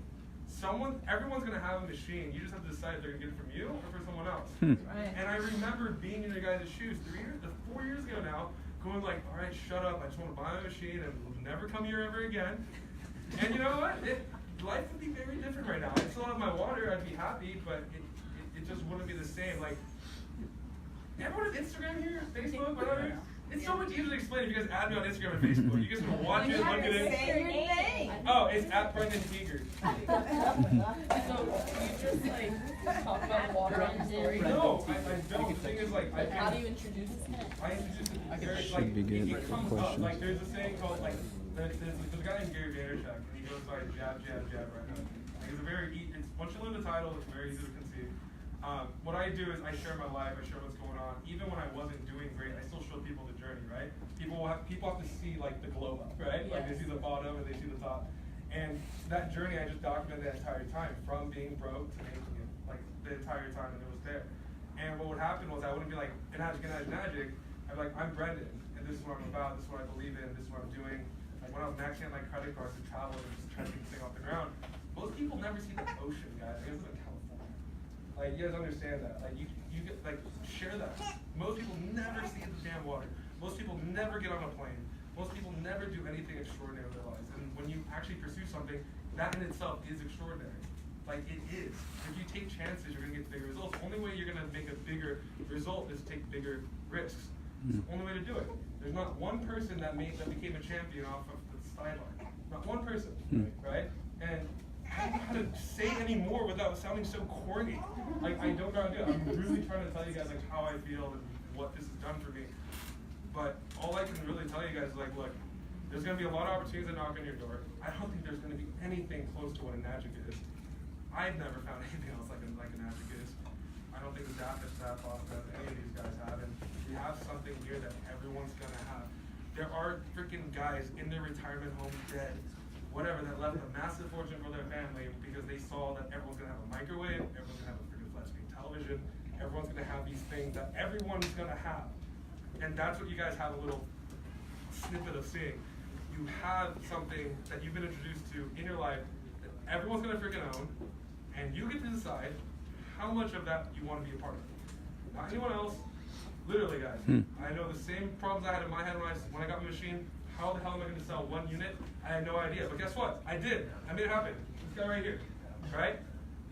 Everyone's gonna have a machine. You just have to decide if they're gonna get it from you or from someone else. Right. And I remember being in your guys' shoes 4 years ago now, going like, all right, shut up. I just want to buy my machine and we'll never come here ever again. And you know what? Life would be very different right now. I'd still have my water. I'd be happy, but it just wouldn't be the same. Like, everyone has Instagram here, Facebook, whatever. It's so much easier to explain if you guys add me on Instagram and Facebook. You guys can watch it, look at it. Say your name. Oh, it's at Brendan Teeger. So you just like talk about water on your story? No, I don't. The thing is, like, How do you introduce it? I introduced it very, Should like, be good it for comes up. questions. Like, there's a saying called, like, there's a guy named Gary Vaynerchuk, and he goes by jab, jab, jab right now. Like, once you learn the title, it's very easy to conceive. What I do is I share my life, I share what's going on. Even when I wasn't doing great, I still show people the journey, right? People have to see, like, the glow up, right? Like, they see the bottom and they see the top. And that journey, I just documented the entire time, from being broke to making it, like, the entire time that it was there. And what would happen was I wouldn't be like, Enagic, Enagic. I'd be like, I'm Brendan, and this is what I'm about, this is what I believe in, this is what I'm doing. Like, when I was maxing out my credit cards to travel and just trying to get this thing off the ground, most people never see the ocean, guys. I guess it's in California. Like, you guys understand that. Like, you get, like, share that. Most people never see the damn water. Most people never get on a plane. Most people never do anything extraordinary in their lives. And when you actually pursue something, that in itself is extraordinary. Like, it is. If you take chances, you're gonna get bigger results. The only way you're gonna make a bigger result is to take bigger risks. It's the only way to do it. There's not one person that became a champion off of the sideline. Not one person, right? And I don't know how to say any more without sounding so corny. Like, I don't know how to do it. I'm really trying to tell you guys, like, how I feel and what this has done for me. But all I can really tell you guys is, like, look, there's going to be a lot of opportunities that knock on your door. I don't think there's going to be anything close to what Enagic is. I've never found anything else like Enagic is. I don't think the that any of these guys have. And we have something here that everyone's going to have. There are freaking guys in their retirement home dead, whatever, that left a massive fortune for their family because they saw that everyone's going to have a microwave, everyone's going to have a freaking flat screen television, everyone's going to have these things that everyone's going to have. And that's what you guys have a little snippet of seeing. You have something that you've been introduced to in your life that everyone's gonna freaking own, and you get to decide how much of that you want to be a part of. Not anyone else. Literally, guys. I know the same problems I had in my head when I got my machine. How the hell am I gonna sell one unit? I had no idea. But guess what? I did. I made it happen. This guy right here. Right?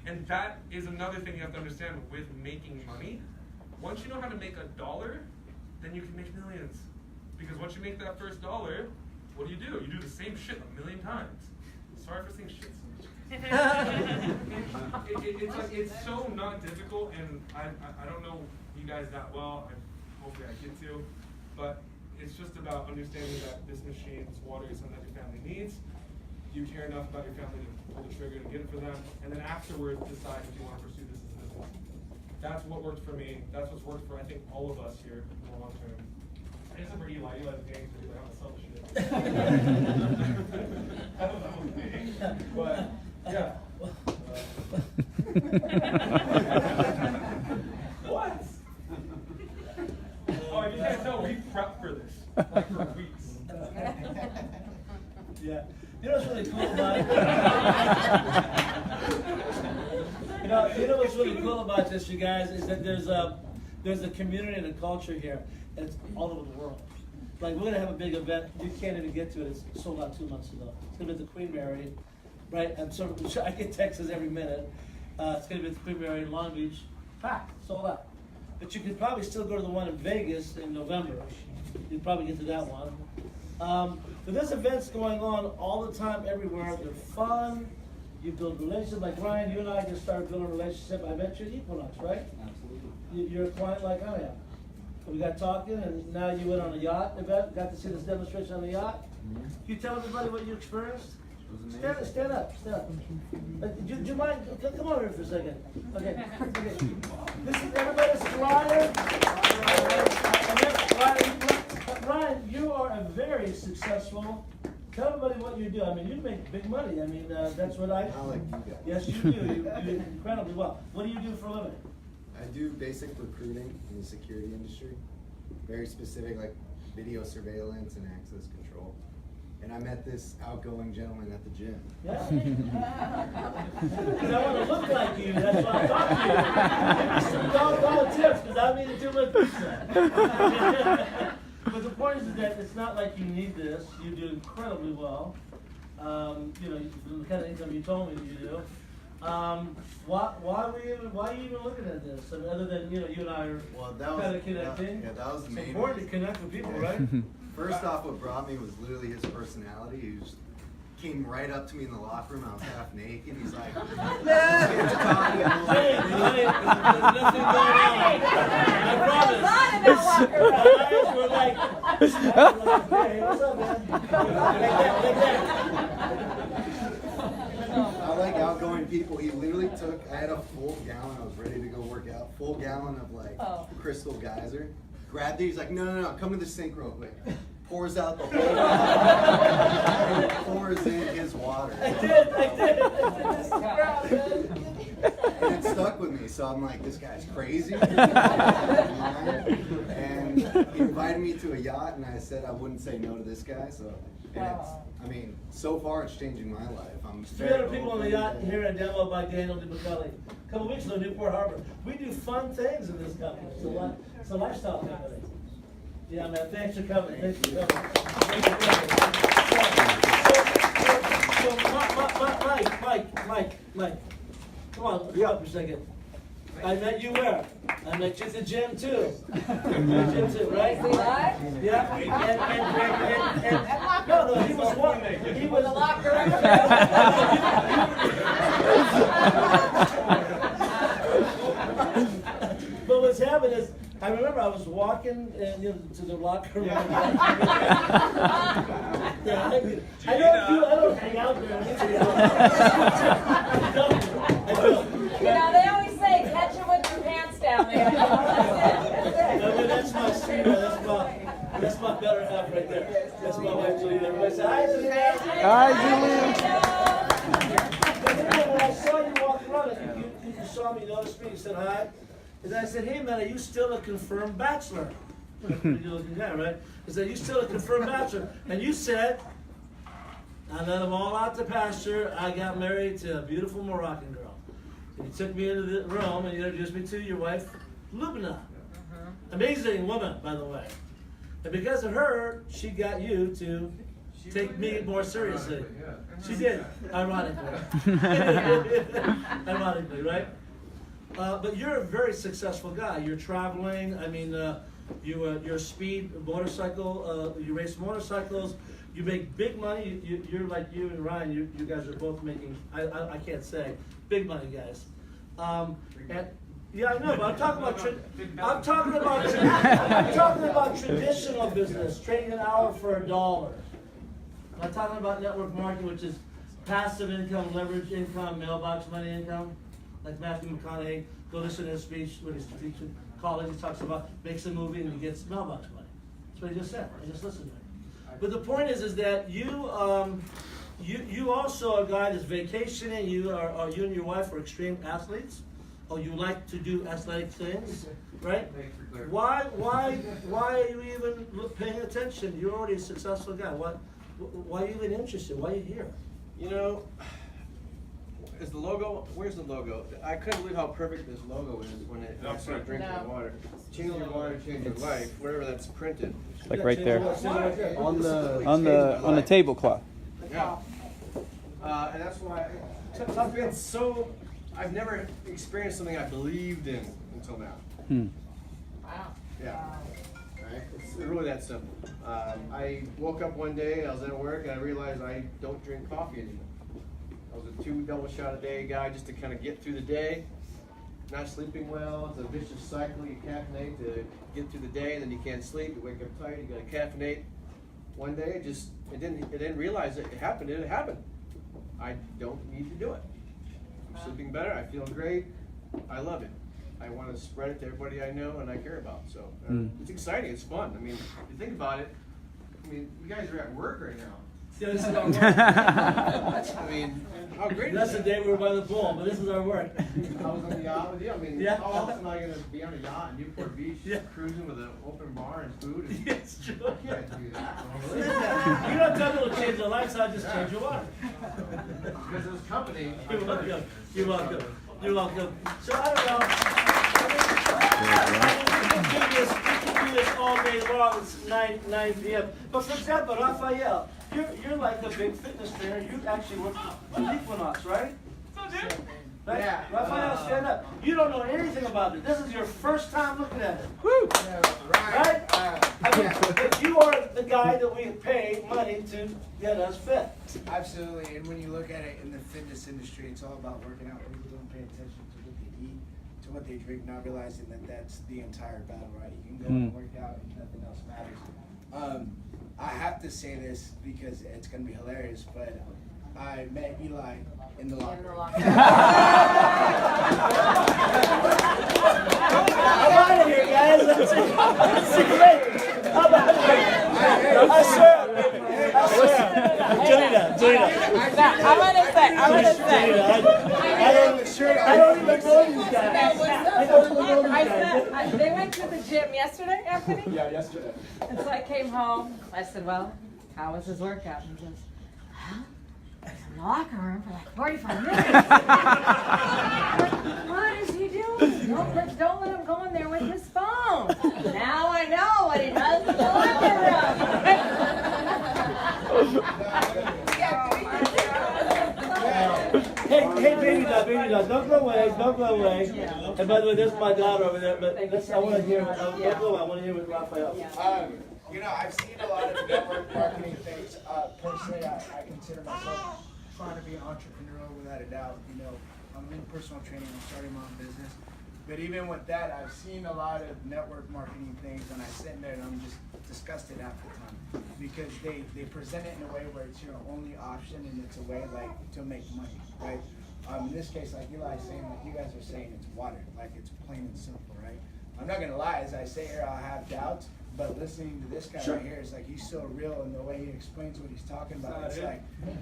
And that is another thing you have to understand with making money. Once you know how to make $1, then you can make millions. Because once you make that first $1, what do? You do the same shit 1,000,000 times. Sorry for saying shit so much. It's so not difficult, and I don't know you guys that well. Hopefully I get to, but it's just about understanding that this machine's water is something that your family needs. You care enough about your family to pull the trigger and get it for them, and then afterwards decide if you want to pursue this as a business. That's what worked for me. That's what's worked for, I think, all of us here in the long term. Except for Eli. Eli's a gangster. He's like, I'm gonna sell the shit. That was me. But, yeah. What? Oh, if you can't tell, we prepped for this. Like, for weeks. Yeah. You know what's really cool about it? you know what's really cool about this, you guys, is that there's a community and a culture here, and it's all over the world. Like, we're gonna have a big event. You can't even get to it. It's sold out 2 months ago. It's gonna be at the Queen Mary. right? And so I get texts every minute. It's going to be at the premiere in Long Beach. Packed, sold out. But you could probably still go to the one in Vegas in November. You'd probably get to that one. But there's events going on all the time, everywhere. They're fun. You build relationships. Like Ryan, you and I just started building a relationship. I met you at Equinox, right? Absolutely. You're a client like I am. We got talking, and now you went on a yacht event. Got to see this demonstration on the yacht. Mm-hmm. Can you tell everybody what you experienced? Stand up. Do you mind? Come over here for a second. Okay. This is everybody's Ryan. Ryan, you are a very successful. Tell everybody what you do. I mean, you make big money. I mean, that's what I like you guys. Yes, you do. You do incredibly well. What do you do for a living? I do basic recruiting in the security industry. Very specific, like video surveillance and access control. And I met this outgoing gentleman at the gym. Yeah. Because I want to look like you. That's why I'm talking to you. Give me some doggone tips, because I'm eating too much pizza. But the point is that it's not like you need this. You do incredibly well. You know, the kind of income you told me you do. Why are you even looking at this? I mean, other than, you know, you and I are kind of connecting. Yeah, that was the main It's important reason. to connect with people, right? First off, what brought me was literally his personality. He just came right up to me in the locker room. I was half naked. He's like, let's get to talking a little Hey, bit. there's nothing going on. I promise. My eyes were like, hey, what's up, man? Like that. I like outgoing people. He literally took, I had a full gallon. I was ready to go work out. Full gallon of like Crystal Geyser. Grabbed it. He's like, no, come to the sink real quick. Pours out the whole bottle. Pours in his water. I did. And it stuck with me, so I'm like, this guy's crazy. And he invited me to a yacht, and I said I wouldn't say no to this guy. So, and it's, I mean, so far it's changing my life. I'm 300 people on the yacht here in demo by Daniel DeMcCully. A couple weeks ago, Newport Harbor. We do fun things in this company. It's a lifestyle company. Yeah, man. Thanks for coming. Thanks for coming. So, Mike. Come on, come up for a second. I met you where? I met you at the gym too. Gym too, right? Yeah. And no, he was walking. He was a locker room. But what's happened is, I remember I was walking to the locker room. Yeah, I don't hang out there. I don't. You know, they always say, catch it with your pants down there. That's my sweetheart. That's my better half right there. That's my wife, Julie. Everybody say, hi, Julie. Hi, When I saw you walk around, you saw me, noticed me, you said hi. And I said, hey, man, are you still a confirmed bachelor? Pretty good looking guy, right? I said, are you still a confirmed bachelor? And you said, I let them all out to pasture. I got married to a beautiful Moroccan girl. And you took me into the room and you introduced me to your wife, Lubna. Amazing woman, by the way. And because of her, she got you to take me more seriously. She did, ironically. Ironically, right? But you're a very successful guy. You're traveling. I mean, you're a speed motorcycle. You race motorcycles. You make big money. You're like you and Ryan. You guys are both making. I can't say big money, guys. Yeah, I know. But I'm talking about traditional business, trading an hour for $1. I'm talking about network marketing, which is passive income, leverage income, mailbox money income. Like Matthew McConaughey, go listen to his speech when he's teaching college. He talks about makes a movie and he gets mailbox money. That's what he just said. I just listened to him. But the point is that you also are a guy that's vacationing. You and your wife are extreme athletes. Oh, you like to do athletic things, right? Why are you even paying attention? You're already a successful guy. Why are you even interested? Why are you here? You know, is the logo? Where's the logo? I couldn't believe how perfect this logo is when I started drinking the water. Change your water, change your life. Whatever that's printed. Like right there. On the tablecloth. Yeah. And that's why it's so, I've never experienced something I believed in until now. Wow. Yeah. Right? It's really that simple. I woke up one day, I was at work, and I realized I don't drink coffee anymore. I was a 2 double shot a day guy just to kind of get through the day. Not sleeping well, it's a vicious cycle. You caffeinate to get through the day, and then you can't sleep. You wake up tired. You got to caffeinate. One day, it didn't realize it happened. It happened. I don't need to do it. I'm sleeping better. I feel great. I love it. I want to spread it to everybody I know and I care about. So it's exciting. It's fun. I mean, if you think about it, I mean, you guys are at work right now. Yeah, this is our work. I mean, how great That's is the that? day we were by the pool, but this is our work. I was on the yacht with you. I mean, Yeah. how often am I going to be on a yacht in Newport Beach, cruising with an open bar and food? And Yeah, it's true. I can't do that. You don't tell me to change your lifestyle, just change your water. Because it was company. You're welcome. You're welcome. You're welcome. So I don't know. We can do this all day long. It's 9 p.m. But for example, Raphael, you're like a big fitness trainer. You actually work with Equinox, right? Right? Yeah. Raphael, stand up. You don't know anything about it. This is your first time looking at it. Woo! Right? I mean, but you are the guy that we pay money to get us fit. Absolutely, and when you look at it in the fitness industry, it's all about working out. People don't pay attention to what they eat, to what they drink, not realizing that that's the entire battle, right? You can go and work out and nothing else matters. I have to say this because it's going to be hilarious, but I met Eli in the locker room. I'm out of here, guys. That's great. How about it? I swear. Janita. I don't even know these guys. I don't even know these guys. They went to the gym yesterday, Anthony? Yeah, yesterday. And so I came home. I said, well, how was his workout? And he goes, huh? I was in the locker room for like 45 minutes. What is he doing? Don't let him go in there with his phone. Now I know what he does in the locker room. Hey, baby doll, don't go away. And by the way, there's my daughter over there, but I want to hear, don't go away, I want to hear what Raphael. You know, I've seen a lot of network marketing things. Personally, I consider myself trying to be an entrepreneur without a doubt. You know, I'm in personal training, I'm starting my own business. But even with that, I've seen a lot of network marketing things, and I sit in there and I'm just disgusted half the time because they present it in a way where it's your only option and it's a way like to make money, right? In this case, like Eli's saying, like you guys are saying, it's water, like it's plain and simple, right? I'm not gonna lie, as I say here, I'll have doubts, but listening to this guy right here, it's like he's so real and the way he explains what he's talking about, it's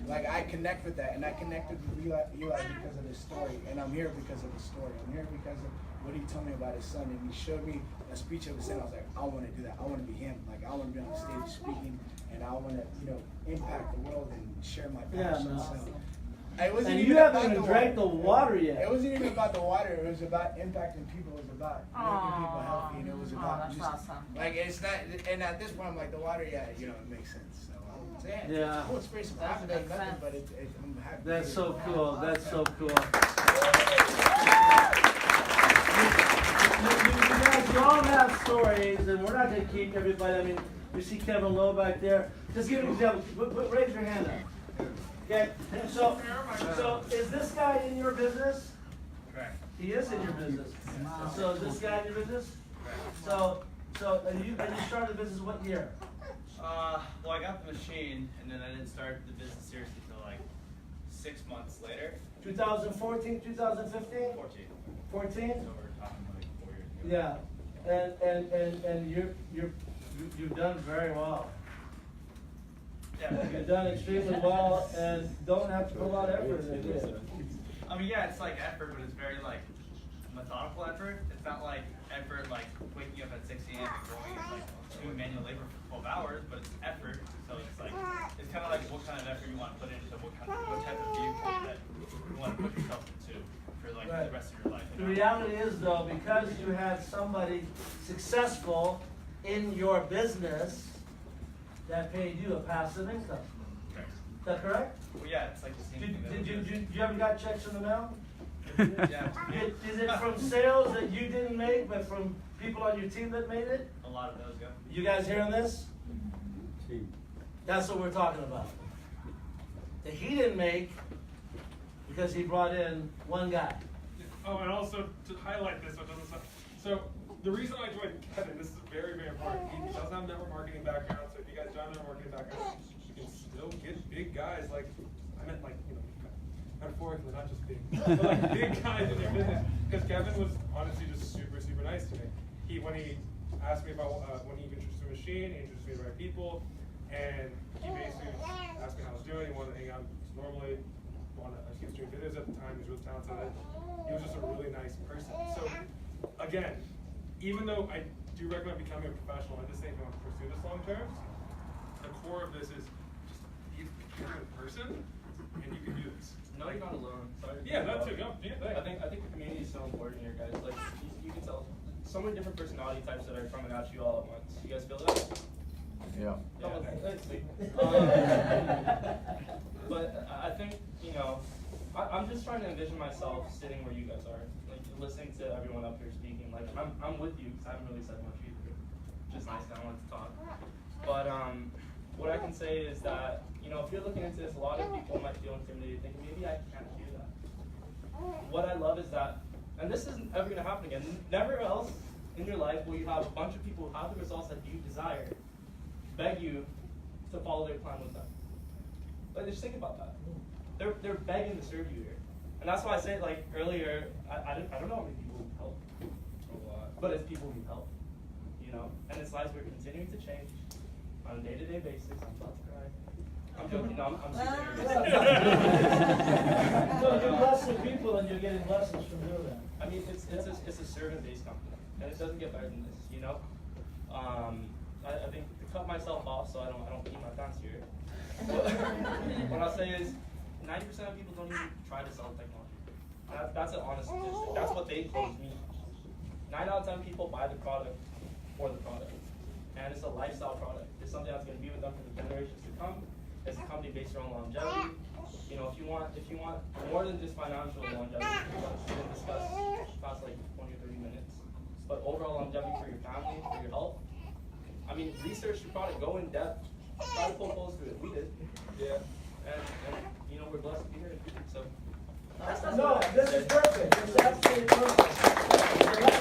like I connect with that, and I connected with Eli because of his story, and I'm here because of his story. I'm here because of what he told me about his son, and he showed me a speech of his son. I was like, I want to do that. I want to be him. Like I want to be on the stage speaking, and I want to, you know, impact the world and share my passion. So, it wasn't And even you haven't about even the drank the water yet. It wasn't even about the water. It was about impacting people. It was about making people healthy, and it was about that's just awesome. like it's not. And at this point, I'm like the water. Yeah, you know, it makes sense. So Yeah. it's cool. It's very simple. I haven't done nothing, but I'm happy. That's so cool, that's so cool. You guys all have stories, and we're not going to keep everybody. I mean, you see Kevin Lowe back there. Just give an example. Raise your hand up. Okay. So is this guy in your business? Correct. He is in your business. So is this guy in your business? So you started the business what year? Well, I got the machine, and then I didn't start the business seriously until like 6 months later. 2014, 2015? 14. 14? So we're talking like 4 years ago. Yeah, and you've done very well. Yeah. You've done extremely well, and don't have to put a lot of effort into it. I mean, yeah, it's like effort, but it's very like methodical effort. It's not like effort like waking up at 6 a.m. and going and like doing manual labor for 12 hours, but it's effort. So it's like it's kind of like what kind of effort you want to put into what type of vehicle that you want to put yourself into for like the rest of your life. The reality is though, because you had somebody successful in your business that paid you a passive income. Okay. that correct? Well, yeah, it's like the same thing. Did you ever got checks in the mail? Yeah. Is it from sales that you didn't make, but from people on your team that made it? A lot of those, yeah. You guys hearing this? That's what we're talking about. That he didn't make because he brought in one guy. Oh, and also to highlight this, so it doesn't sound, so the reason I joined Kevin, this is very, very important. He doesn't have a network marketing background, so if you guys don't have a network marketing background, you can still get big guys like, I meant like, you know, metaphorically, not just big, but like big guys in your business. Because Kevin was honestly just super, super nice to me. When he asked me about, when he introduced the machine, he introduced me to the right people, and he basically asked me how I was doing. He wanted to hang out normally. He was doing videos at the time. He was really talented. He was just a really nice person. So again, even though I do recommend becoming a professional, I just think if you want to pursue this long term, the core of this is just be a good person, and you can do this. No, you're not alone. Sorry. Yeah, that too. Yeah, I think the community is so important here, guys. Like you can tell so many different personality types that are coming at you all at once. You guys feel that? Yeah. But I think, you know, I'm just trying to envision myself sitting where you guys are, like listening to everyone up here speaking. Like I'm with you because I haven't really said much either. Just nice that I wanted to talk. But what I can say is that, you know, if you're looking into this, a lot of people might feel intimidated, thinking maybe I can't do that. What I love is that, and this isn't ever going to happen again. Never else in your life will you have a bunch of people who have the results that you desire beg you to follow their plan with them. Like, just think about that. They're begging to serve you here, and that's why I said like earlier. I don't know how many people need help, but it's people who need help, you know. And it's lives we're continuing to change on a day-to-day basis. I'm about to cry. I'm joking. No, I'm serious. So you're blessing people, and you're getting blessings from doing that. I mean, it's a servant-based company, and it doesn't get better than this, you know. I think to cut myself off so I don't pee my pants here. What I'll say is, 90% of people don't even try to sell technology. That's an honest statistic. That's what they told me. 9 out of 10 people buy the product for the product, and it's a lifestyle product. It's something that's going to be with them for the generations to come. It's a company based around longevity. You know, if you want more than just financial longevity, we can discuss past like 20 or 30 minutes. But overall longevity for your family, for your health. I mean, research your product, go in depth, try to pull holes through it. We did. Yeah. And you know, we're blessed to be here. So. No, this is perfect. It's absolutely perfect.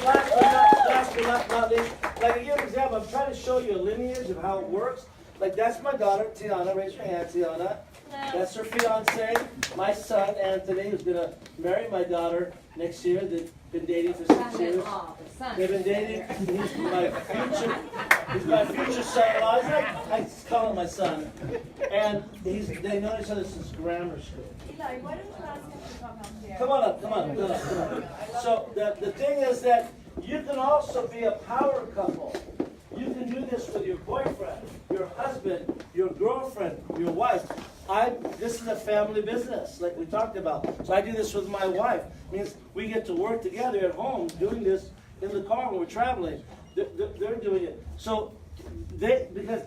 Last but not least, like to give an example, I'm trying to show you a lineage of how it works. Like that's my daughter, Tiana. Raise your hand, Tiana. That's her fiance, my son, Anthony, who's going to marry my daughter next year. They've been dating for 6 years. They've been dating. He's my future son-in-law. I call him my son. And they know each other since grammar school. Eli, why don't you ask him to come up here? Come on up. So the thing is that you can also be a power couple. You can do this with your boyfriend, your husband, your girlfriend, your wife. This is a family business, like we talked about. So I do this with my wife. It means we get to work together at home, doing this in the car when we're traveling. They're doing it. So because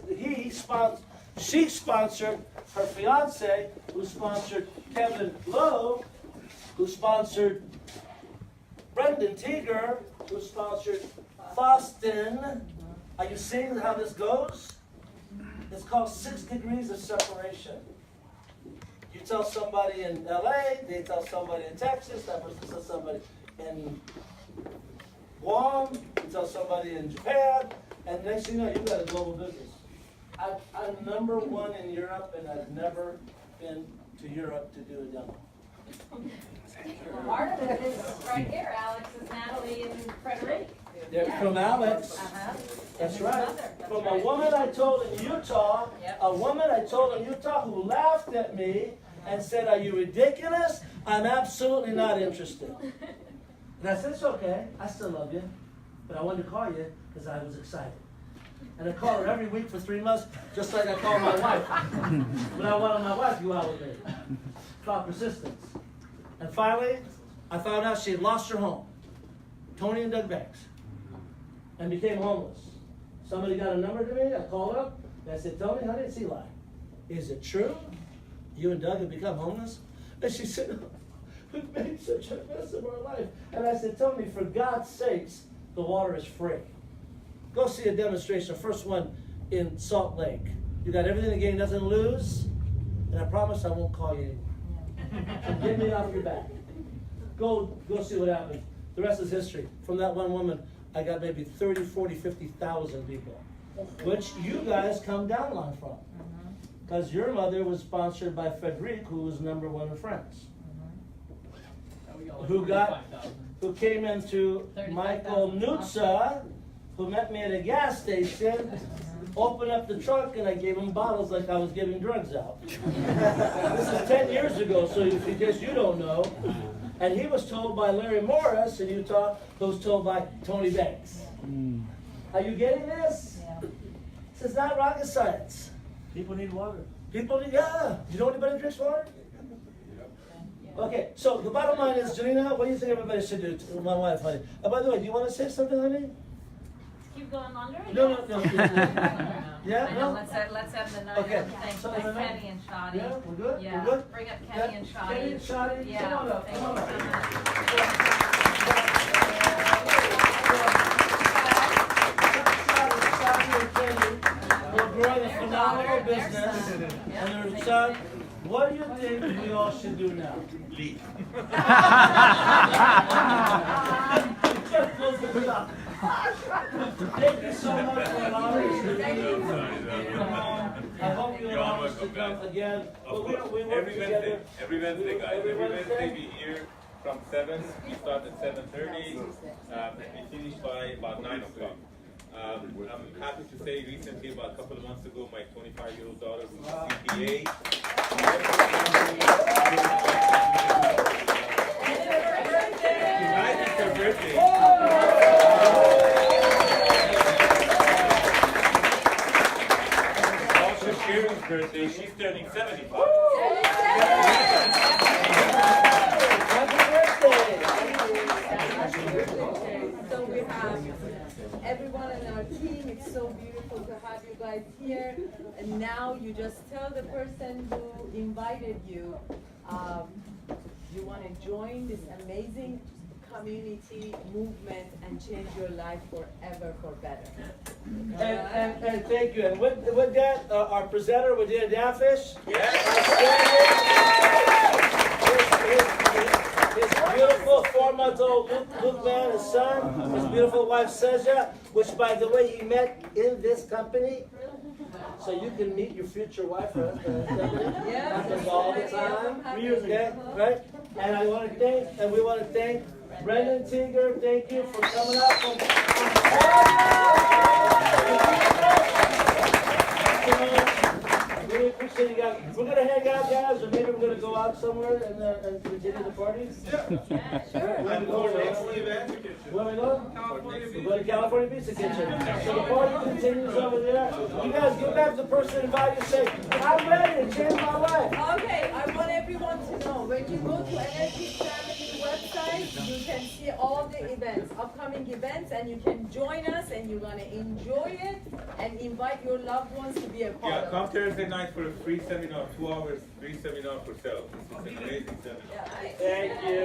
she sponsored her fiance, who sponsored Kevin Lowe, who sponsored Brendan Teeger, who sponsored Boston. Are you seeing how this goes? It's called 6 degrees of separation. You tell somebody in LA, they tell somebody in Texas, that person tells somebody in Guam, you tell somebody in Japan, and next thing you know, you've got a global business. I'm #1 in Europe, and I've never been to Europe to do a demo. Part of it is right here. Alex is Natalie and Frederick. They're from Alex. That's right. From a woman I told in Utah, who laughed at me and said, "Are you ridiculous? I'm absolutely not interested." And I said, "It's okay. I still love you. But I wanted to call you because I was excited." And I call her every week for 3 months, just like I call my wife. But I wanted my wife to go out with me. It's called persistence. And finally, I found out she had lost her home. Tony and Doug Banks. And became homeless. Somebody got a number to me, I called up, and I said, "Tony, honey, it's Eli. Is it true? you and Doug have become homeless? And she said, we've made such a mess of our life. And I said, Tony, for God's sakes, the water is free. Go see a demonstration, first one in Salt Lake. You got everything to gain, nothing to lose, and I promise I won't call you anymore. So get me off your back. Go see what happens. The rest is history. From that one woman, I got maybe 30, 40, 50,000 people, which you guys come down line from. Because your mother was sponsored by Frederic, who was #1 in France. Who came into Michael Nutza, who met me at a gas station, opened up the trunk, and I gave him bottles like I was giving drugs out. This is 10 years ago, so if you guess you don't know. And he was told by Larry Morris in Utah, who was told by Tony Banks. Are you getting this? This is not rocket science. People need water. People need, yeah. You know anybody who drinks water? Okay, so the bottom line is, Janina, what do you think everybody should do to my wife, honey? By the way, do you want to say something, honey? Keep going longer? No. Yeah, no? Let's end the night. Okay. Thanks So to the night- Kenny and Shoddy. Yeah, we're good? Yeah. We're good? Bring up Kenny and Shoddy. Kenny and Shoddy, Yeah. come on up, Thank come on you up. so much. Shoddy and Kenny are growing a phenomenal business. And they're son, what do you think we all should do now? Leave. Thank you so much for allowing us to be. I hope you allow us to come again. We work together. Every Wednesday, guys. Every Wednesday we here from 7. We start at 7:30. We finish by about 9 o'clock. I'm happy to say recently, about a couple of months ago, my 25-year-old daughter, who's a CPA, tonight is her birthday. Also Sharon's birthday, she's turning 75. So we have everyone on our team. It's so beautiful to have you guys here. And now you just tell the person who invited you, you want to join this amazing community movement and change your life forever for better. And thank you. And with that, our presenter, Wadina Dafish. His beautiful 4-month-old Luke man, his son, his beautiful wife Seja, which by the way he met in this company. So you can meet your future wife or company. Happens all the time. Okay, right? And I want to thank, and we want to thank Brendan Tiger. Thank you for coming up from really appreciate you guys. We're going to hang out, guys, or maybe we're going to go out somewhere and continue the party. Yeah. Sure. Where we go? We're going to California Pizza Kitchen. So the party continues over there. You guys get back to the person invited and say, I'm ready to change my life. Okay, I want everyone to know, when you go to Enagic Family website, you can see all the events, upcoming events, and you can join us, and you're going to enjoy it, and invite your loved ones to be a part of it. Come Thursday night for a free seminar, 2 hours, free seminar for sales. This is an amazing seminar. Thank you.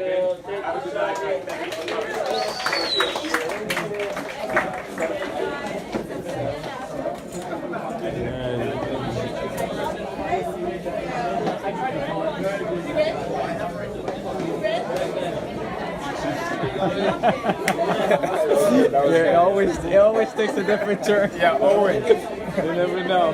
It always takes a different turn. Yeah, always. You never know.